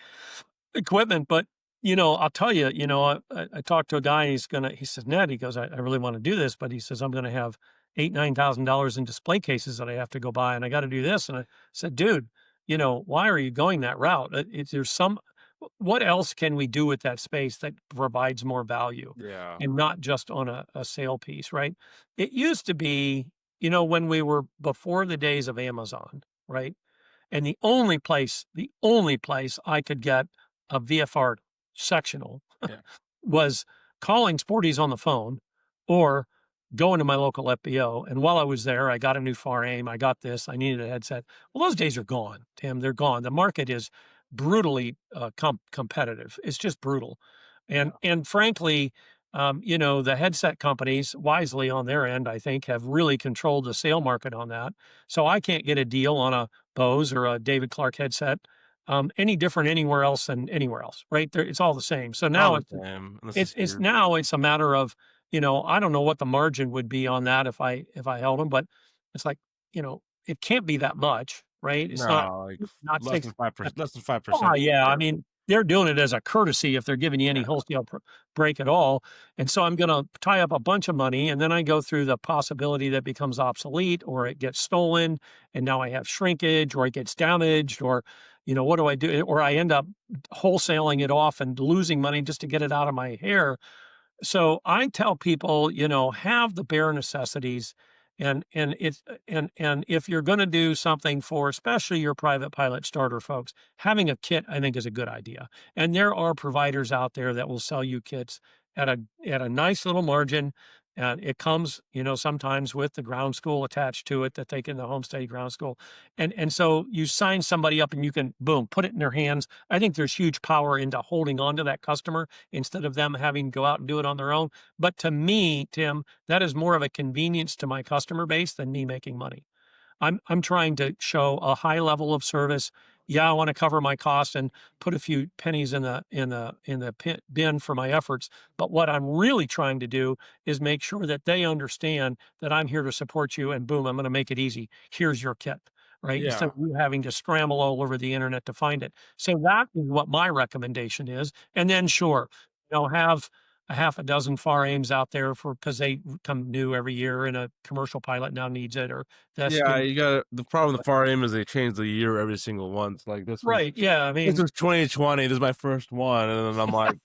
equipment. But I'll tell you, I talked to a guy, he says, Ned, he goes, I really want to do this, but he says, I'm going to have $9,000 in display cases that I have to go buy and I got to do this. And I said, dude, why are you going that route? What else can we do with that space that provides more value Yeah. and not just on a sale piece, right? It used to be, when we were before the days of Amazon, right? And the only place I could get a VFR sectional Yeah. was calling Sporties on the phone or going to my local FBO. And while I was there, I got a new far aim. I got this. I needed a headset. Well, those days are gone, Tim. They're gone. The market is brutally competitive. It's just brutal. Yeah. And frankly, the headset companies wisely on their end, I think, have really controlled the sale market on that. So I can't get a deal on a Bose or a David Clark headset any different anywhere else than anywhere else, right? It's all the same. So All now the it's same. This is it's weird. now it's a matter of, I don't know what the margin would be on that if I held them, but it's like, it can't be that much, right? It's not No, like not less six. than 5%. Less than 5%. Oh, yeah. I mean, they're doing it as a courtesy if they're giving you any Yeah. wholesale break at all. And so I'm going to tie up a bunch of money and then I go through the possibility that it becomes obsolete or it gets stolen and now I have shrinkage or it gets damaged or, what do I do? Or I end up wholesaling it off and losing money just to get it out of my hair. So I tell people, have the bare necessities and if you're going to do something for especially your private pilot starter folks, having a kit I think is a good idea. And there are providers out there that will sell you kits at a nice little margin. And it comes, sometimes with the ground school attached to it that they can the home study ground school. And so you sign somebody up and you can boom, put it in their hands. I think there's huge power into holding on to that customer instead of them having to go out and do it on their own. But to me, Tim, that is more of a convenience to my customer base than me making money. I'm trying to show a high level of service. Yeah, I want to cover my costs and put a few pennies in the bin for my efforts. But what I'm really trying to do is make sure that they understand that I'm here to support you. And boom, I'm going to make it easy. Here's your kit, right? Instead Yeah. of you having to scramble all over the internet to find it. So that is what my recommendation is. And then sure, have a half a dozen far aims out there because they come new every year and a commercial pilot now needs it or this, Yeah, you got the problem with the far aim is they change the year every single once. Like right. Yeah. I this mean, was 2020. This is my first one, and then I'm like,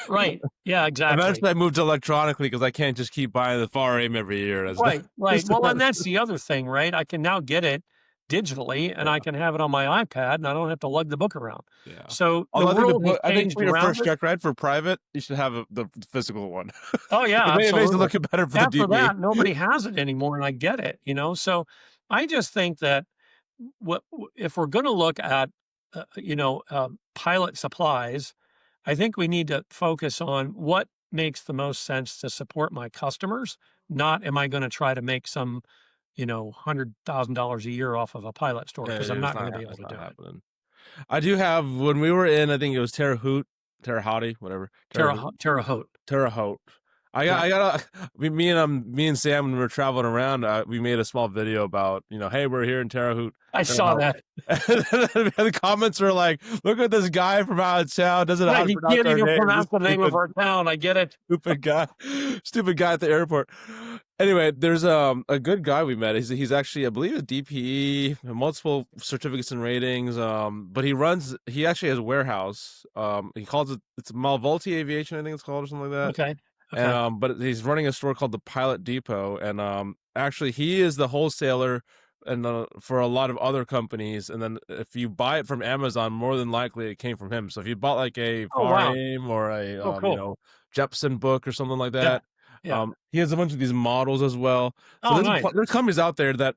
right. Yeah, exactly. eventually I moved to electronically because I can't just keep buying the far aim every year. That's Right. Right. just Well, and that's the other thing, right? I can now get it digitally and I yeah, can have it on my iPad and I don't have to lug the book around. yeah. So the Although I think world has I think changed for your around first it. check ride for private, you should have the physical one. Oh, yeah, It makes it absolutely. look better for the After DB. that, nobody has it anymore, and I get it, So I just think that if we're going to look at, pilot supplies, I think we need to focus on what makes the most sense to support my customers. Not am I going to try to make some, $100,000 a year off of a pilot store because I'm not going to be able It's to not do it. happening. I do have when we were in, I think it was Terre Haute, whatever. Terre Haute. Terre Haute. Yeah, I got me and Sam when we were traveling around, we made a small video about, hey, we're here in Terre Haute. I saw that. The comments were like, look at this guy from out of town, doesn't know how Right, to he pronounce can't our even name. pronounce This the name of our town. I get it. stupid guy at the airport. Anyway, there's a good guy we met. He's actually, I believe, a DPE, multiple certificates and ratings. But he actually has a warehouse. He calls it's Malvolti Aviation, I think it's called, or something like that. Okay. And Okay. but he's running a store called the Pilot Depot, and actually he is the wholesaler and for a lot of other companies. And then if you buy it from Amazon, more than likely it came from him. So if you bought like a Oh, Far wow. Aim or a Oh, cool. Jepson book or something like Yeah. that, Yeah. he has a bunch of these models as well. So Oh, nice. there's companies out there that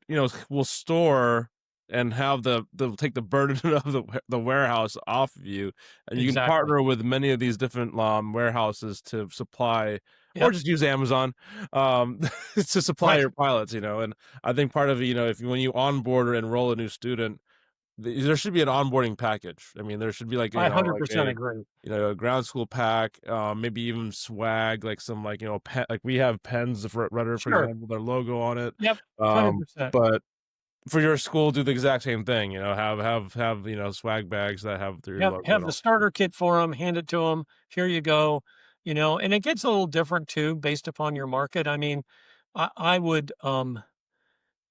will store and have they'll take the burden of the warehouse off of you, and you can Exactly. partner with many of these different warehouses to supply, or Yep. just use Amazon to supply Right. your pilots. And I think part of it, if when you onboard or enroll a new student, there should be an onboarding package. I mean, there should be like I like 100% agree. a ground school pack, maybe even swag, like some pen, like we have pens for Rudder, for Sure. example, their logo on it. Yep. Um, 100%. but for your school, do the exact same thing. Have swag bags that have your logo Have and the all. starter kit for them, hand it to them. Here you go. And it gets a little different too, based upon your market. I mean, I would, I,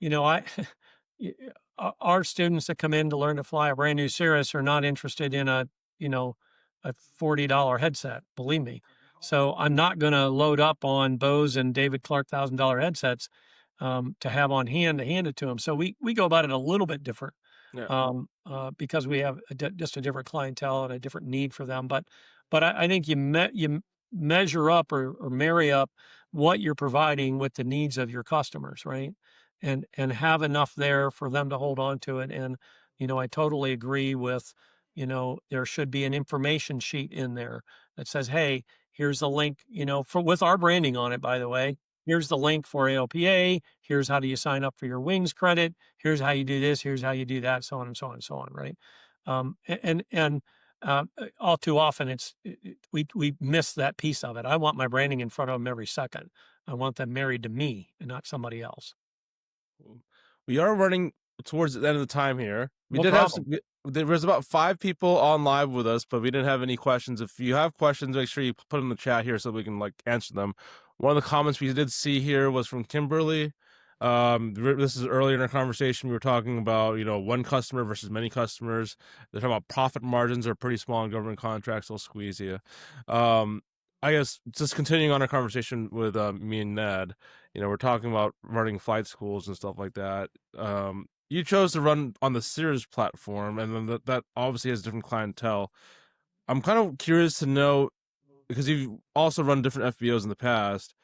y- our students that come in to learn to fly a brand new Cirrus are not interested in you know, a $40 headset, believe me. So I'm not going to load up on Bose and David Clark $1,000 headsets to have on hand to hand it to them. So we go about it a little bit different Yeah. because we have just a different clientele and a different need for them. But I think you measure up or marry up what you're providing with the needs of your customers, right? And have enough there for them to hold on to it. And I totally agree with there should be an information sheet in there that says, hey, here's the link, for with our branding on it, by the way. Here's the link for ALPA. Here's how do you sign up for your wings credit. Here's how you do this. Here's how you do that. So on and so on and so on. Right. All too often we miss that piece of it. I want my branding in front of them every second. I want them married to me and not somebody else. We are running towards the end of the time here. We No did problem. there was about 5 people on live with us, but we didn't have any questions. If you have questions, make sure you put them in the chat here so we can answer them. One of the comments we did see here was from Kimberly. This is earlier in our conversation. We were talking about, one customer versus many customers. They're talking about profit margins are pretty small in government contracts. They'll squeeze you. I guess just continuing on our conversation with me and Ned, we're talking about running flight schools and stuff like that. You chose to run on the Cirrus platform, and then that obviously has different clientele. I'm kind of curious to know, because you've also run different FBOs in the past,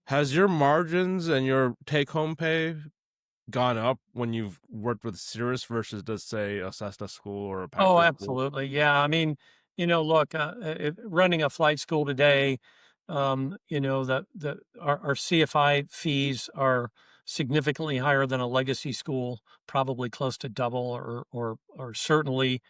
has your margins and your take-home pay gone up when you've worked with Cirrus versus, let's say, a Cessna school or a Oh, Packard school? absolutely. Yeah. I mean, look, running a flight school today, our CFI fees are significantly higher than a legacy school, probably close to double or certainly,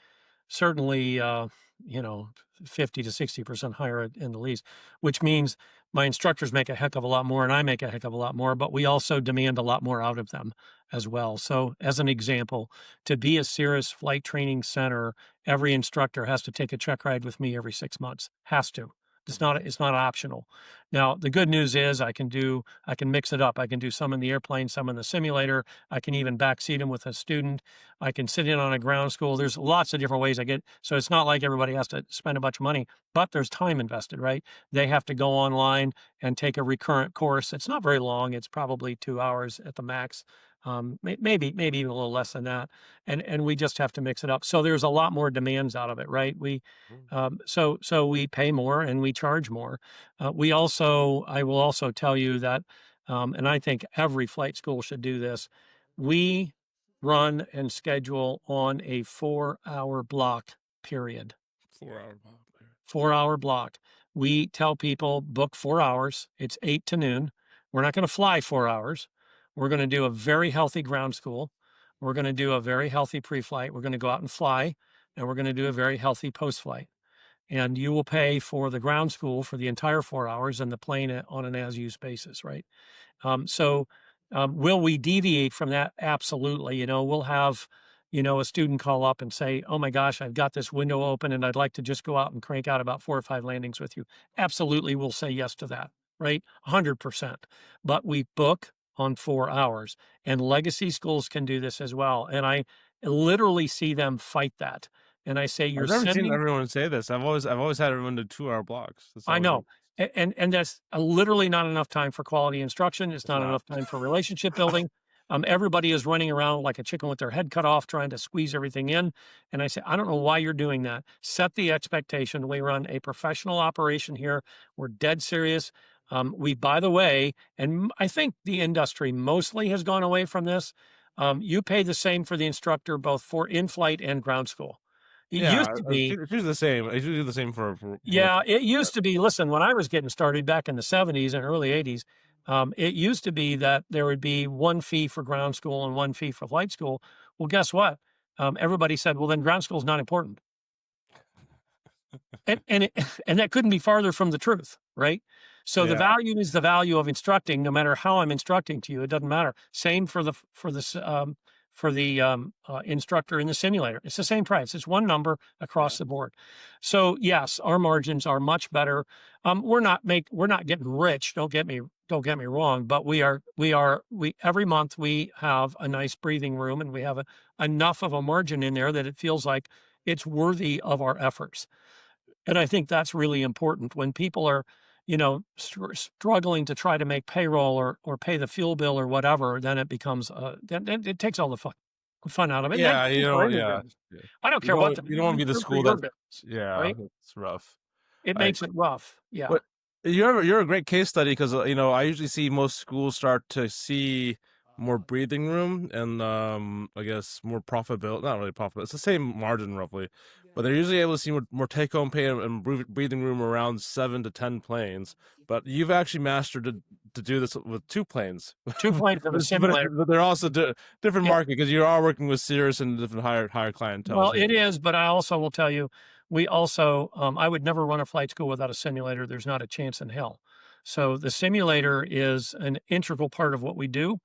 you know, 50 to 60% higher in the lease, which means my instructors make a heck of a lot more and I make a heck of a lot more, but we also demand a lot more out of them as well. So, as an example, to be a Cirrus flight training center, every instructor has to take a check ride with me every 6 months. Has to. It's not optional. Now, the good news is I can mix it up. I can do some in the airplane, some in the simulator. I can even backseat them with a student. I can sit in on a ground school. There's lots of different ways I get. So it's not like everybody has to spend a bunch of money, but there's time invested, right? They have to go online and take a recurrent course. It's not very long. It's probably 2 hours at the max. Maybe even a little less than that. And we just have to mix it up. So there's a lot more demands out of it, right? So we pay more and we charge more. I will also tell you that, and I think every flight school should do this. We run and schedule on a 4-hour block period. 4 hour block. 4-hour block. We tell people book 4 hours. It's 8 to noon. We're not going to fly 4 hours. We're going to do a very healthy ground school. We're going to do a very healthy pre-flight. We're going to go out and fly, and we're going to do a very healthy post-flight. And you will pay for the ground school for the entire 4 hours and the plane on an as-used basis, right? Will we deviate from that? Absolutely. We'll have, a student call up and say, oh my gosh, I've got this window open and I'd like to just go out and crank out about 4 or 5 landings with you. Absolutely. We'll say yes to that, right? 100%. But we book on 4 hours, and legacy schools can do this as well. And I literally see them fight that. And I say, you're I've never seen sending everyone say this. I've always had everyone do 2 hour blocks. That's I always know. And that's literally not enough time for quality instruction. It's it's not not. enough time for relationship building. Everybody is running around like a chicken with their head cut off, trying to squeeze everything in. And I say, I don't know why you're doing that. Set the expectation. We run a professional operation here. We're dead serious. By the way, and I think the industry mostly has gone away from this. You pay the same for the instructor, both for in-flight and ground school. It Yeah, used to be it's usually the same. It's usually the same for most. yeah, it used to be. Listen, when I was getting started back in the 70s and early 80s, it used to be that there would be one fee for ground school and one fee for flight school. Well, guess what? Everybody said, well, then ground school is not important. And that couldn't be farther from the truth, right? So the Yeah. value is the value of instructing, no matter how I'm instructing to you. It doesn't matter. Same for for the instructor in the simulator. It's the same price. It's one number across the board. So yes, our margins are much better. We're not getting rich. Don't get me wrong, but we every month we have a nice breathing room, and we have enough of a margin in there that it feels like it's worthy of our efforts. And I think that's really important when people are, struggling to try to make payroll or pay the fuel bill or whatever. Then it becomes then it takes all the fun out of it. And Yeah, that's true for any yeah. business. Yeah. I don't care what You don't want to be the true for school your that, business, yeah, right? it's rough. It I makes it rough. Yeah. But you're a great case study because I usually see most schools start to see more breathing room and I guess more profitability. Not really profitable. It's the same margin roughly, but they're usually able to see more take home pay and breathing room around 7 to 10 planes. But you've actually mastered to do this with 2 planes. 2 planes of a simulator. But they're also different Yeah. market because you are working with Cirrus and different higher clientele. Well, it is, but I also will tell you, we also, I would never run a flight school without a simulator. There's not a chance in hell. So the simulator is an integral part of what we do.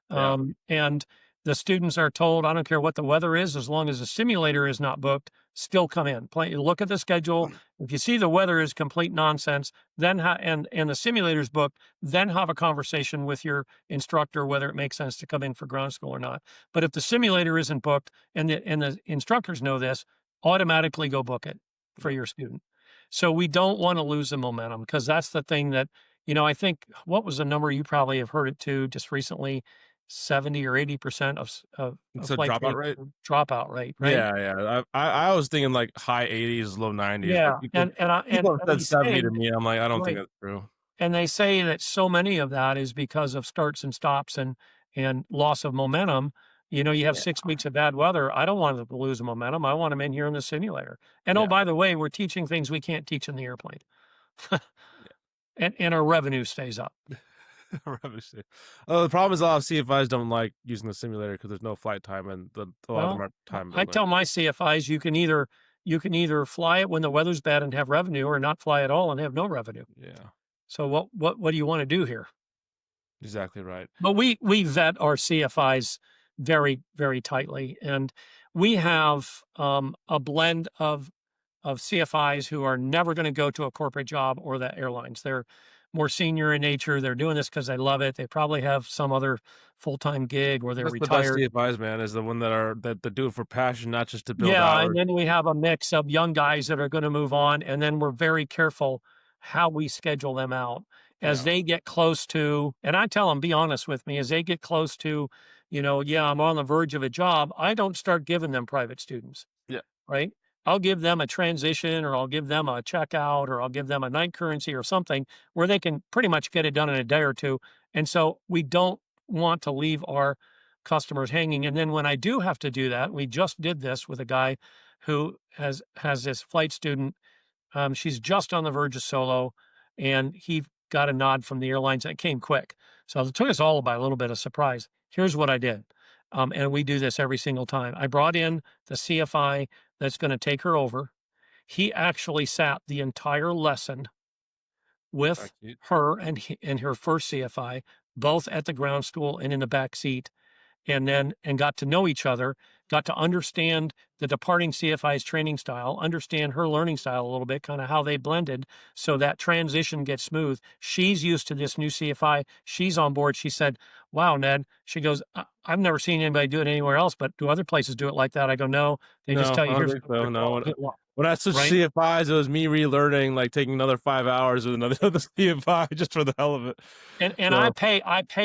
Yeah. And the students are told, I don't care what the weather is, as long as the simulator is not booked, still come in. Look at the schedule. If you see the weather is complete nonsense, then and the simulator's booked, then have a conversation with your instructor whether it makes sense to come in for ground school or not. But if the simulator isn't booked and the instructors know this, automatically go book it for your student. So we don't want to lose the momentum, because that's the thing that, I think, what was the number? You probably have heard it too, just recently. 70 or 80% of It's a flight dropout rate, right? Yeah. I was thinking like high 80s, low 90s. Yeah, But people have they said 70 say, to me. I'm like, I don't think right, that's true. and they say that so many of that is because of starts and stops and loss of momentum. You have Yeah. 6 weeks of bad weather. I don't want them to lose momentum. I want them in here in the simulator. And oh, Yeah. by the way, we're teaching things we can't teach in the airplane. And our revenue stays up. The problem is a lot of CFIs don't like using the simulator because there's no flight time, and a lot of them are time I building. tell my CFIs you can either fly it when the weather's bad and have revenue, or not fly at all and have no revenue. Yeah, So what do you want to do here? exactly right. But we vet our CFIs very, very tightly, and we have a blend of CFIs who are never going to go to a corporate job or the airlines. They're more senior in nature. They're doing this because they love it. They probably have some other full-time gig, or they're That's retired. the best CFIs, man, is the one that do it for passion, not just to build Yeah, hours. and then we have a mix of young guys that are going to move on, and then we're very careful how we schedule them out as they get close to, and I tell them, be honest with me, as they get close to, I'm on the verge of a job, I don't start giving them private students. Yeah. Right? I'll give them a transition, or I'll give them a checkout, or I'll give them a night currency or something where they can pretty much get it done in a day or two. And so we don't want to leave our customers hanging. And then when I do have to do that, we just did this with a guy who has this flight student. She's just on the verge of solo, and he got a nod from the airlines. It came quick. So it took us all by a little bit of surprise. Here's what I did. And we do this every single time. I brought in the CFI that's going to take her over. He actually sat the entire lesson with her and her first CFI, both at the ground school and in the back seat, and got to know each other, got to understand the departing CFI's training style, understand her learning style a little bit, kind of how they blended, so that transition gets smooth. She's used to this new CFI. She's on board. She said, wow, Ned, she goes, I've never seen anybody do it anywhere else, but do other places do it like that? I go, no, they just tell you, here's when I switched CFIs, it was me relearning, like taking another 5 hours with another CFI just for the hell of it. And I pay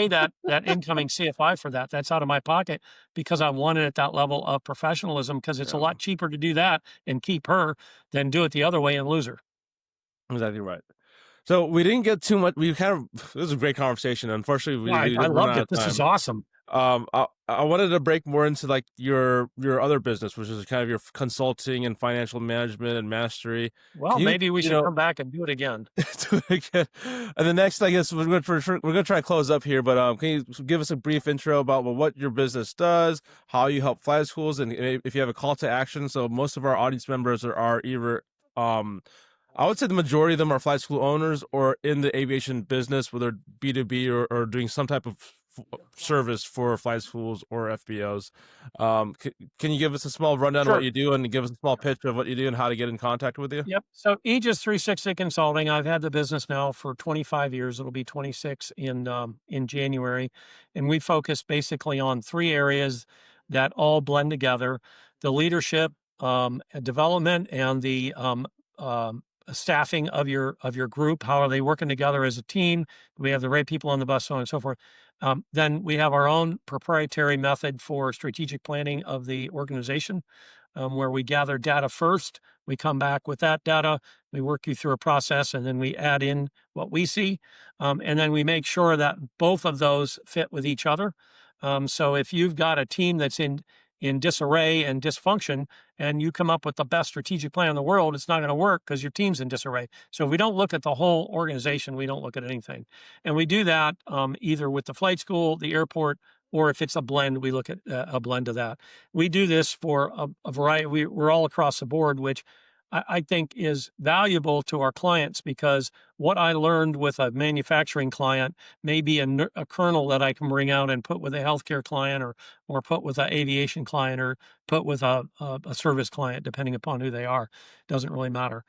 that incoming CFI for that. That's out of my pocket, because I want it at that level of professionalism, because it's a lot cheaper to do that and keep her than do it the other way and lose her. Exactly right. So we didn't get too much. This was a great conversation. Unfortunately, I loved it. This is awesome. I wanted to break more into like your other business, which is kind of your consulting and financial management and mastery. Well, maybe we should come back and do it again. And the next, I guess we're going to try to close up here, but can you give us a brief intro about what your business does, how you help flight schools, and if you have a call to action? So most of our audience members are either I would say the majority of them are flight school owners or in the aviation business, whether B2B or doing some type of service for flight schools or FBOs. Can you give us a small rundown of Sure. what you do and give us a small pitch of what you do and how to get in contact with you? Yep. So Aegis 360 Consulting, I've had the business now for 25 years. It'll be 26 in January. And we focus basically on three areas that all blend together: the leadership, development, and the staffing of your group. How are they working together as a team? Do we have the right people on the bus, so on and so forth? Then we have our own proprietary method for strategic planning of the organization, where we gather data first. We come back with that data. We work you through a process, and then we add in what we see. And then we make sure that both of those fit with each other. So if you've got a team that's in disarray and dysfunction, and you come up with the best strategic plan in the world, it's not going to work because your team's in disarray. So if we don't look at the whole organization, we don't look at anything. And we do that either with the flight school, the airport, or if it's a blend, we look at a blend of that. We do this for a variety. We're all across the board, which I think is valuable to our clients, because what I learned with a manufacturing client may be a kernel that I can bring out and put with a healthcare client, or put with an aviation client, or put with a service client, depending upon who they are. Doesn't really matter.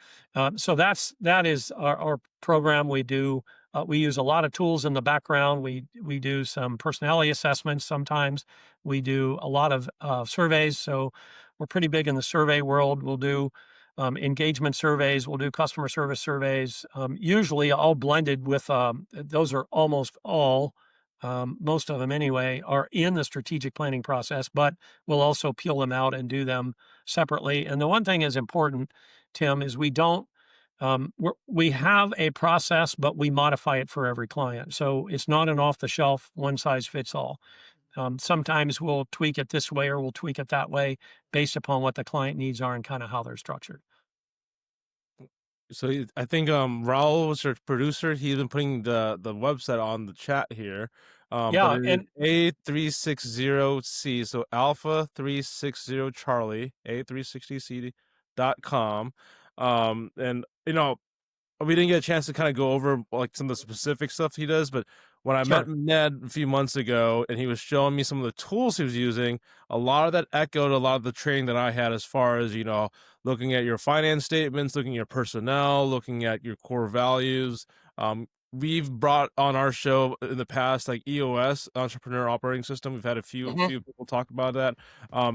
So that is our program. We do. We use a lot of tools in the background. We do some personality assessments. Sometimes we do a lot of surveys. So we're pretty big in the survey world. We'll do engagement surveys. We'll do customer service surveys, usually all blended with, those are almost all, most of them anyway, are in the strategic planning process, but we'll also peel them out and do them separately. And the one thing is important, Tim, is we don't, we have a process, but we modify it for every client. So it's not an off the shelf, one size fits all. Sometimes we'll tweak it this way or we'll tweak it that way based upon what the client needs are and kind of how they're structured. So I think Raul was your producer. He's been putting the website on the chat here. Yeah, but and A360C, so Alpha 360 Charlie, A360C.com. And we didn't get a chance to kind of go over like some of the specific stuff he does, but when I Sure. met Ned a few months ago and he was showing me some of the tools he was using, a lot of that echoed a lot of the training that I had, as far as, looking at your finance statements, looking at your personnel, looking at your core values. We've brought on our show in the past, like EOS, Entrepreneur Operating System. We've had a few people talk about that.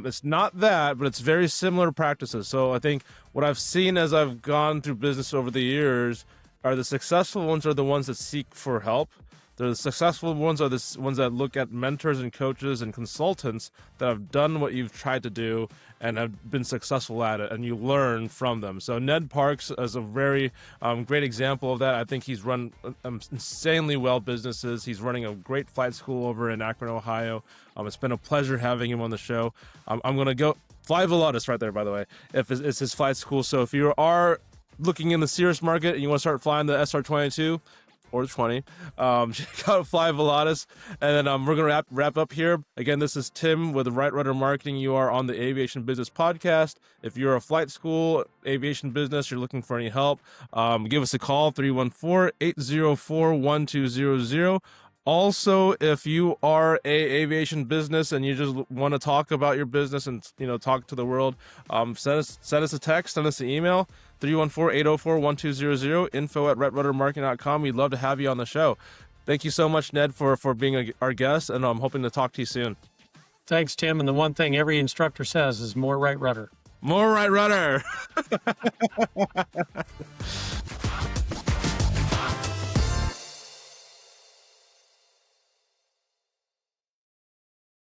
It's not that, but it's very similar practices. So I think what I've seen as I've gone through business over the years are the successful ones are the ones that seek for help. The successful ones are the ones that look at mentors and coaches and consultants that have done what you've tried to do and have been successful at it, and you learn from them. So Ned Parks is a very great example of that. I think he's run insanely well businesses. He's running a great flight school over in Akron, Ohio. It's been a pleasure having him on the show. I'm going to go Fly Volatus right there, by the way, if it's his flight school. So if you are looking in the Cirrus market and you want to start flying the SR-22, or 20, check out Fly Volatus. And then we're going to wrap up here. Again, this is Tim with Right Rudder Marketing. You are on the Aviation Business Podcast. If you're a flight school, aviation business, you're looking for any help, give us a call, 314-804-1200. Also, if you are a aviation business and you just want to talk about your business and talk to the world, send us a text, send us an email, 314-804-1200, info@redruddermarketing.com. We'd love to have you on the show. Thank you so much, Ned, for being our guest, and I'm hoping to talk to you soon. Thanks, Tim. And the one thing every instructor says is more right rudder. More right rudder.